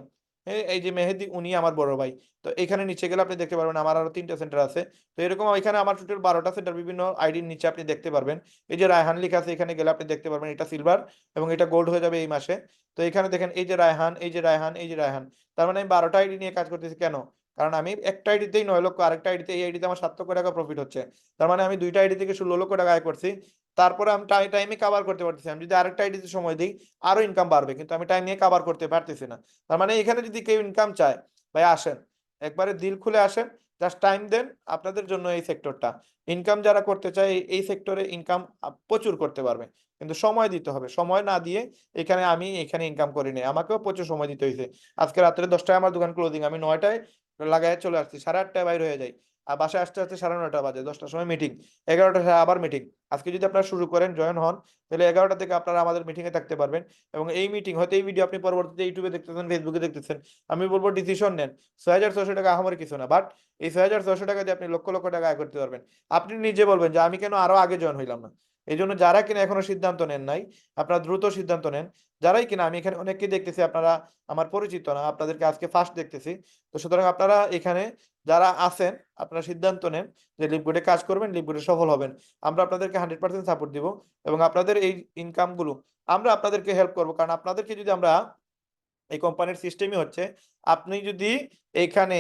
এই যে মেহেদি উনি আমার বড় ভাই। তো এখানে নিচে গেলে আপনি দেখতে পারবেন আমার আরো 3টা সেন্টার আছে। তো এরকম এখানে আমার টোটাল 12টা সেন্টার বিভিন্ন আইডির নিচে আপনি দেখতে পারবেন। এই যে রায়হান লেখা আছে, এখানে গেলে আপনি দেখতে পারবেন এটা সিলভার এবং এটা গোল্ড হয়ে যাবে এই মাসে। তো এখানে দেখেন এই যে রায়হান, এই যে রায়হান, এই যে রায়হান। তার মানে আমি 12টা আইডি নিয়ে কাজ করতেছি কেন? কারণ আমি একটা আইডিতেই 9 লক্ষ, আরেকটা আইডিতে, এই আইডিতে আমার 7 লক্ষ টাকা প্রফিট হচ্ছে। তার মানে আমি দুইটা আইডি থেকে 16 লক্ষ টাকা আয় করছি। তারপরে আমি টাইমে কাভার করতে পারতেছি। আমি যদি আরেকটা আইডিতে সময় দিই আরো ইনকাম বাড়বে, কিন্তু আমি টাইম নিয়ে কাভার করতে পারতেছি না। তার মানে এখানে যদি কেউ ইনকাম চায়, ভাই আসেন, একবারে দিল খুলে আসেন, জাস্ট টাইম দেন। আপনাদের জন্য এই সেক্টরটা, ইনকাম যারা করতে চায় এই সেক্টরে ইনকাম প্রচুর করতে পারবে, কিন্তু সময় দিতে হবে। সময় না দিয়ে আমি এখানে ইনকাম করিনি, আমাকেও প্রচুর সময় দিতে হয়েছে। আজকে রাত্রে 10টায় আমার দোকান ক্লোজিং, আমি 9টায় লাগায় চলে আসছি, 8:30টায় বাইর হয়ে যাই, আর বাসায় আসতে আসতে 9:30 বাজে, 10টার সময় মিটিং, 11টার আবার মিটিং। আজকে যদি আপনারা শুরু করেন, জয়েন হন, তাহলে 11টা থেকে আপনারা আমাদের মিটিং এ থাকতে পারবেন। এবং এই মিটিং হয়তো এই ভিডিও আপনি পরবর্তীতে ইউটিউবে দেখতেছেন, ফেসবুকে দেখতেছেন, আমি বলবো ডিসিশন নেন। 6,600 টাকা আহামরি কিছু না, বাট এই 6,600 টাকা দিয়ে আপনি লক্ষ লক্ষ টাকা আয় করতে পারবেন। আপনি নিজে বলবেন যে আমি কেন আরো আগে জয়েন হইলাম না? এই জন্য যারা কিনা এখনো সিদ্ধান্ত নেন নাই, আপনারা দ্রুত সিদ্ধান্ত নেন। যারাই কিনা, আমি এখানে অনেককে দেখতেছি আপনারা আমার পরিচিত না, আপনাদেরকে আজকে ফার্স্ট দেখতেছি। তো সুতরাং আপনারা এখানে যারা আছেন, আপনারা সিদ্ধান্ত নেন যে লিপগুডে কাজ করবেন, লিপগুডে সফল হবেন। আমরা আপনাদেরকে 100% সাপোর্ট দিব এবং আপনাদের এই ইনকাম গুলো আমরা আপনাদেরকে হেল্প করবো। কারণ আপনাদেরকে যদি আমরা, এই কোম্পানির সিস্টেমই হচ্ছে, আপনি যদি এখানে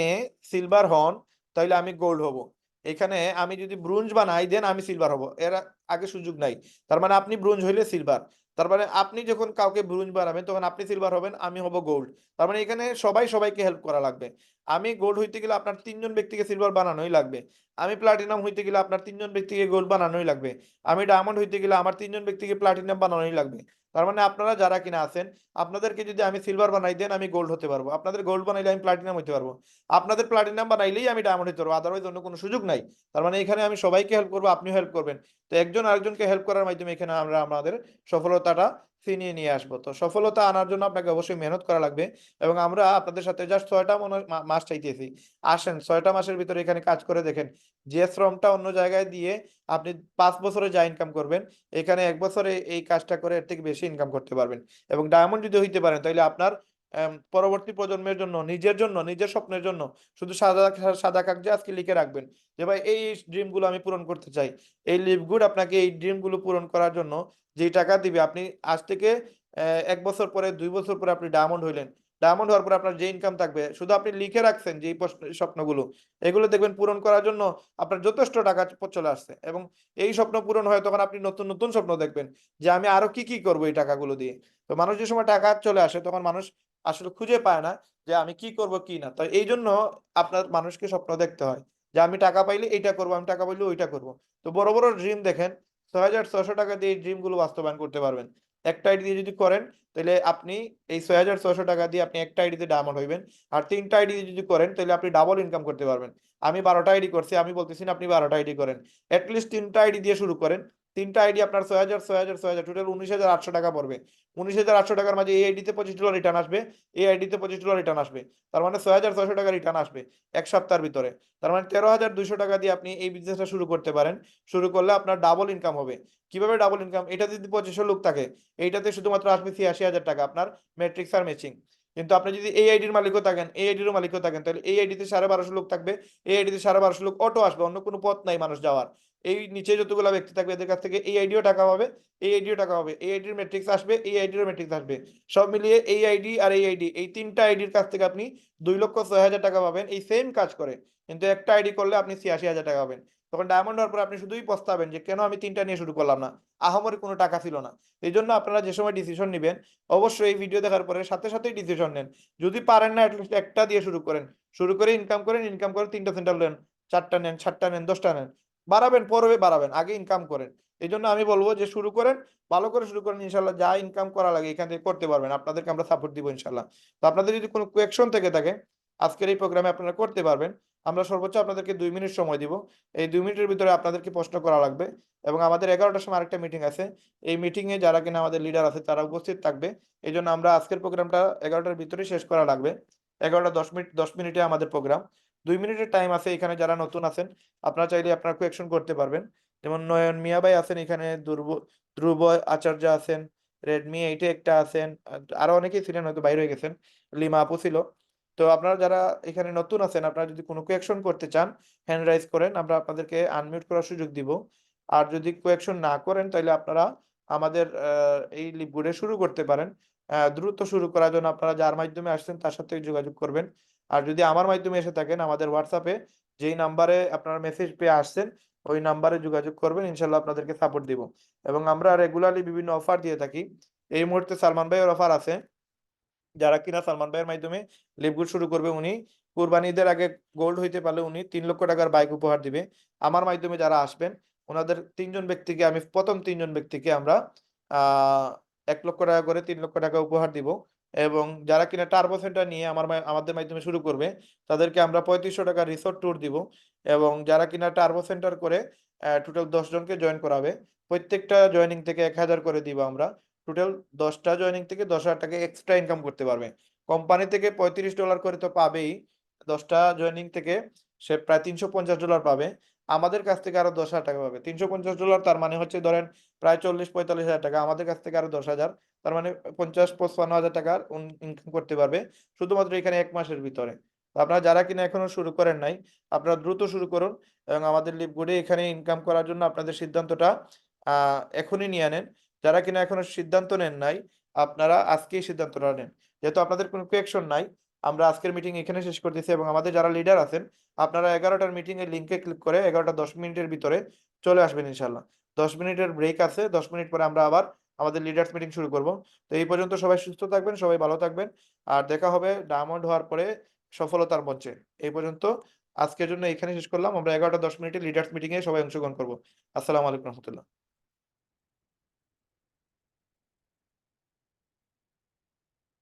সিলভার হন তাহলে আমি গোল্ড হব, এখানে আমি যদি ব্রোঞ্জ বানাই দেন আমি সিলভার হব, এর আগে সুযোগ নাই। তার মানে আপনি ব্রোঞ্জ হইলে সিলভার, তার মানে আপনি যখন কাউকে ব্রোঞ্জ বানাবেন তখন আপনি সিলভার হবেন, আমি হব গোল্ড। তার মানে এখানে সবাই সবাইকে হেল্প করা লাগবে। আমি গোল্ড হইতে গেলে আপনার 3জন ব্যক্তিকে সিলভার বানানোই লাগবে। আমি প্লাটিনাম হইতে গেলে আপনার 3জন ব্যক্তিকে গোল্ড বানানোই লাগবে। আমি ডায়মন্ড হইতে গেলে আমার 3জন ব্যক্তিকে প্লাটিনাম বানানোই লাগবে। তার মানে আপনারা যারা কিনা আছেন, আপনাদেরকে যদি আমি সিলভার বানাই দেন আমি গোল্ড হতে পারবো, আপনাদের গোল্ড বানাইলে আমি প্লাটিনাম হতে পারবো, আপনাদের প্লাটিনাম বানাইলেই আমি ডায়মন্ড হতে পারবো, আদারওয়াইজ অন্য কোনো সুযোগ নাই। তার মানে এখানে আমি সবাইকে হেল্প করবো, আপনিও হেল্প করবেন। তো একজন আরেকজনকে হেল্প করার মাধ্যমে এখানে আমরা আমাদের সফলতাটা ছিনিয়ে নিয়ে আসবো। তো সফলতা আনার জন্য আপনাকে অবশ্যই মেহনত করা লাগবে। এবং আমরা আপনাদের সাথে জাস্ট 6টা মাস চাইতেছি। আসেন 6টা মাসের ভিতরে এখানে কাজ করে দেখেন, যে শ্রমটা অন্য জায়গায় দিয়ে আপনি 5 বছরে যা ইনকাম করবেন, এখানে 1 বছরে এই কাজটা করে এর থেকে বেশি ইনকাম করতে পারবেন। এবং ডায়মন্ড যদি হইতে পারেন তাহলে আপনার পরবর্তী প্রজন্মের জন্য, নিজের জন্য, নিজের স্বপ্নের জন্য শুধু সাদা সাদা কাগজে আজকে লিখে রাখবেন যে ভাই এই ড্রিম গুলো আমি পূরণ করতে চাই। এই লিভগুড আপনাকে এই ড্রিম গুলো পূরণ করার জন্য যে টাকা দিবে, আপনি আজ থেকে 1 বছর পরে, 2 বছর পরে আপনি ডায়মন্ড হইলেন, ডায়মন্ড হওয়ার পরে আপনার যে ইনকাম থাকবে, শুধু আপনি লিখে রাখছেন যে এই স্বপ্নগুলো, এগুলো দেখবেন পূরণ করার জন্য আপনার যথেষ্ট টাকা চলে আসছে। এবং এই স্বপ্ন পূরণ হয় তখন আপনি নতুন নতুন স্বপ্ন দেখবেন যে আমি আরো কি কি করবো এই টাকাগুলো দিয়ে। তো মানুষ যে সময় টাকা চলে আসে তখন মানুষ আসলে খুঁজে পায় না যে আমি কি করব কি না। তো এই জন্য আপনার মানুষকে স্বপ্ন দেখতে হয় যে আমি টাকা পাইলে এইটা করবো, আমি টাকা পাইলে ওইটা করবো। তো বড় বড় ড্রিম দেখেন, 6,600 টাকা দিয়ে এই ড্রিম গুলো বাস্তবায়ন করতে পারবেন। একটা আইডি দিয়ে যদি করেন তাহলে আপনি এই 6,600 টাকা দিয়ে আপনি একটা আইডিতে ডায়মন্ড হইবেন। আর 3টা আইডি যদি করেন তাহলে আপনি ডাবল ইনকাম করতে পারবেন। আমি 12টা আইডি করছি, আমি বলতেছি না আপনি 12টা আইডি করেন, অ্যাটলিস্ট 3টা আইডি দিয়ে শুরু করেন। 3টা আইডি আপনার 6,000 টোটাল 19,800 টাকা পড়বে। 19,800 টাকার মাঝে এই আইডিতে $25 রিটার্ন আসবে, এই আইডিতে $25 রিটার্ন আসবে। তার মানে 6,600 টাকা রিটার্ন আসবে 1 সপ্তাহের ভিতরে। তার মানে 13,200 টাকা দিয়ে আপনি এই বিজনেসটা শুরু করতে পারেন। শুরু করলে আপনার ডাবল ইনকাম হবে। কিভাবে ডাবল ইনকাম? এটা যদি 2500 লোক থাকে, এইটাতে শুধুমাত্র আসবে 86,000 টাকা আপনার ম্যাট্রিক্স আর ম্যাচিং। কিন্তু আপনি যদি এই আইডির মালিকও থাকেন, এই আইডিরও মালিকও থাকেন, তাহলে এই আইডিতে 1250 লোক থাকবে, এই আইডিতে 1250 লোক অটো আসবে, অন্য কোনো পথ নাই মানুষ যাওয়ার। এই নিচে যতগুলো ব্যক্তি থাকবে এদের কাছ থেকে এই আইডিও টাকা পাবে, এই আইডিও টাকা পাবে, এই আইডির মেট্রিক্স আসবে, এই আইডির মেট্রিক্স আসবে, সব মিলিয়ে এই আইডি আর এই আইডি, এই তিনটা আইডির কাছ থেকে আপনি 2,06,000 টাকা পাবেন এই সেম কাজ করে। কিন্তু একটা আইডি করলে আপনি 86,000 টাকা পাবেন। তখন ডায়মন্ড হওয়ার পর আপনি শুধুই পস্তাবেন যে কেন আমি তিনটা নিয়ে শুরু করলাম না, আহামরি কোনো টাকা ছিল না। এই জন্য আপনারা যে সময় ডিসিশন নেবেন অবশ্যই এই ভিডিও দেখার পরে সাথে সাথেই ডিসিশন নেন। যদি পারেন না অ্যাটলিস্ট একটা দিয়ে শুরু করেন, শুরু করে ইনকাম করেন, ইনকাম করে 3টা সেন্টার নেন, 4টা নেন, 7টা নেন, 10টা নেন, বাড়াবেন পরে বাড়াবেন, আগে ইনকাম করেন। এই জন্য আমি বলবো যে শুরু করেন, ভালো করে শুরু করেন, ইনশাল্লাহ যা ইনকাম করা লাগে এখান থেকে করতে পারবেন, আপনাদেরকে আমরা সাপোর্ট দিব ইনশাল্লাহ। তো আপনাদের যদি কোনো কোয়েকশন থেকে থাকে আজকের এই প্রোগ্রামে আপনারা করতে পারবেন। আমরা সর্বোচ্চ আপনাদেরকে 2 মিনিট সময় দিব, এই 2 মিনিটের ভিতরে আপনাদেরকে প্রশ্ন করা লাগবে। এবং আমাদের 11টার সময় আরেকটা মিটিং আছে, এই মিটিংয়ে যারা কিনা আমাদের লিডার আছে তারা উপস্থিত থাকবে। এই জন্য আমরা আজকের প্রোগ্রামটা 11টার ভিতরে শেষ করা লাগবে। 11টা 10 মিনিট, 10 মিনিটে আমাদের প্রোগ্রাম, 2 মিনিটের টাইম আছে। এখানে যারা নতুন আছেন আপনারা চাইলে আপনারা কোয়েকশন করতে পারবেন। যেমন নয়ন মিয়া ভাই আছেন এখানে, ধ্রুব আচার্য আছেন, রেডমি 8 একটা আছেন, আরো অনেকেই ছিলেন হয়তো বাইরে হয়ে গেছেন, লিমা আপু ছিল। তো আপনারা যারা এখানে নতুন আছেন আপনারা যদি কোনো কোয়েকশন করতে চান হ্যান্ড রাইজ করেন, আমরা আপনাদেরকে আনমিউট করার সুযোগ দিব। আর যদি কোয়েকশন না করেন তাহলে আপনারা আমাদের এই লিপবোর্ডে শুরু করতে পারেন। দ্রুত শুরু করার জন্য আপনারা যার মাধ্যমে আসছেন তার সাথে যোগাযোগ করবেন। আর যদি আমার মাধ্যমে এসে থাকেন আমাদের হোয়াটসঅ্যাপে যেই নাম্বারে আপনারা মেসেজ পেয়ে আসছেন ওই নাম্বারে যোগাযোগ করবেন, ইনশাল্লাহ আপনাদেরকে সাপোর্ট দিব। এবং আমরা রেগুলারলি বিভিন্ন অফার দিয়ে থাকি। এই মুহূর্তে সালমান ভাইয়ের অফার আছে, যারা কিনা সালমান ভাইয়ের মাধ্যমে লিভগুড শুরু করবে উনি কুরবানি ঈদের আগে গোল্ড হইতে পারলে উনি 3 লক্ষ টাকার বাইক উপহার দিবে। আমার মাধ্যমে যারা আসবেন ওনাদের 3জন ব্যক্তিকে, আমি প্রথম 3জন ব্যক্তিকে আমরা 1 লক্ষ টাকা করে 3 লক্ষ টাকা উপহার দিব। এবং যারা কিনা টার্বো সেন্টার নিয়ে আমাদের মাধ্যমে শুরু করবে তাদেরকে আমরা 3500 টাকা রিসোর্ট ট্যুর দিব। এবং যারা কিনা টার্বো সেন্টার করে টোটাল 10 জনকে জয়েন করাবে, প্রত্যেকটা জয়েনিং থেকে 1,000 করে দিব আমরা। টোটাল 10টা জয়েনিং থেকে 10,000 টাকা এক্সট্রা ইনকাম করতে পারবে। কোম্পানি থেকে $35 করে তো পাবেই, 10টা জয়েনিং থেকে সে প্রায় $350 পাবে। আমাদের কাছ থেকে আরো 10,000 টাকা পাবে। $350 তার মানে হচ্ছে ধরেন প্রায় 40-45 হাজার টাকা, আমাদের কাছ থেকে আরো 10,000, তার মানে 50-55 হাজার টাকার ইনকাম করতে পারবে শুধুমাত্র এখানে 1 মাসের ভিতরে। তো আপনারা যারা কিনা এখনো শুরু করেন নাই আপনারা দ্রুত শুরু করুন। এবং আমাদের লিভগুডে এখানে ইনকাম করার জন্য আপনাদের সিদ্ধান্তটা এখনই নিয়ে নেন। যারা কিনা এখনো সিদ্ধান্ত নেন নাই আপনারা আজকেই সিদ্ধান্তটা নেন। যেহেতু আপনাদের কোনো কোয়েকশন নাই আমরা আজকের মিটিং এখানে শেষ করতেছি। এবং আমাদের যারা লিডার আছেন আপনারা 11টার মিটিং এর লিঙ্কে ক্লিক করে 11টা 10 মিনিটের ভিতরে চলে আসবেন ইনশাল্লাহ। 10 মিনিটের ব্রেক আছে, 10 মিনিট পরে আমরা আবার আমাদের লিডার্স মিটিং শুরু করব। তো এই পর্যন্ত সবাই সুস্থ থাকবেন, সবাই ভালো থাকবেন, আর দেখা হবে ডায়মন্ড হওয়ার পরে সফলতার মঞ্চে। এই পর্যন্ত আজকের জন্য এখানে শেষ করলাম। আমরা 11টা 10 মিনিটে লিডার্স মিটিং এ সবাই অংশগ্রহণ করবো। আসসালামু আলাইকুম রহমতুল্লাহ।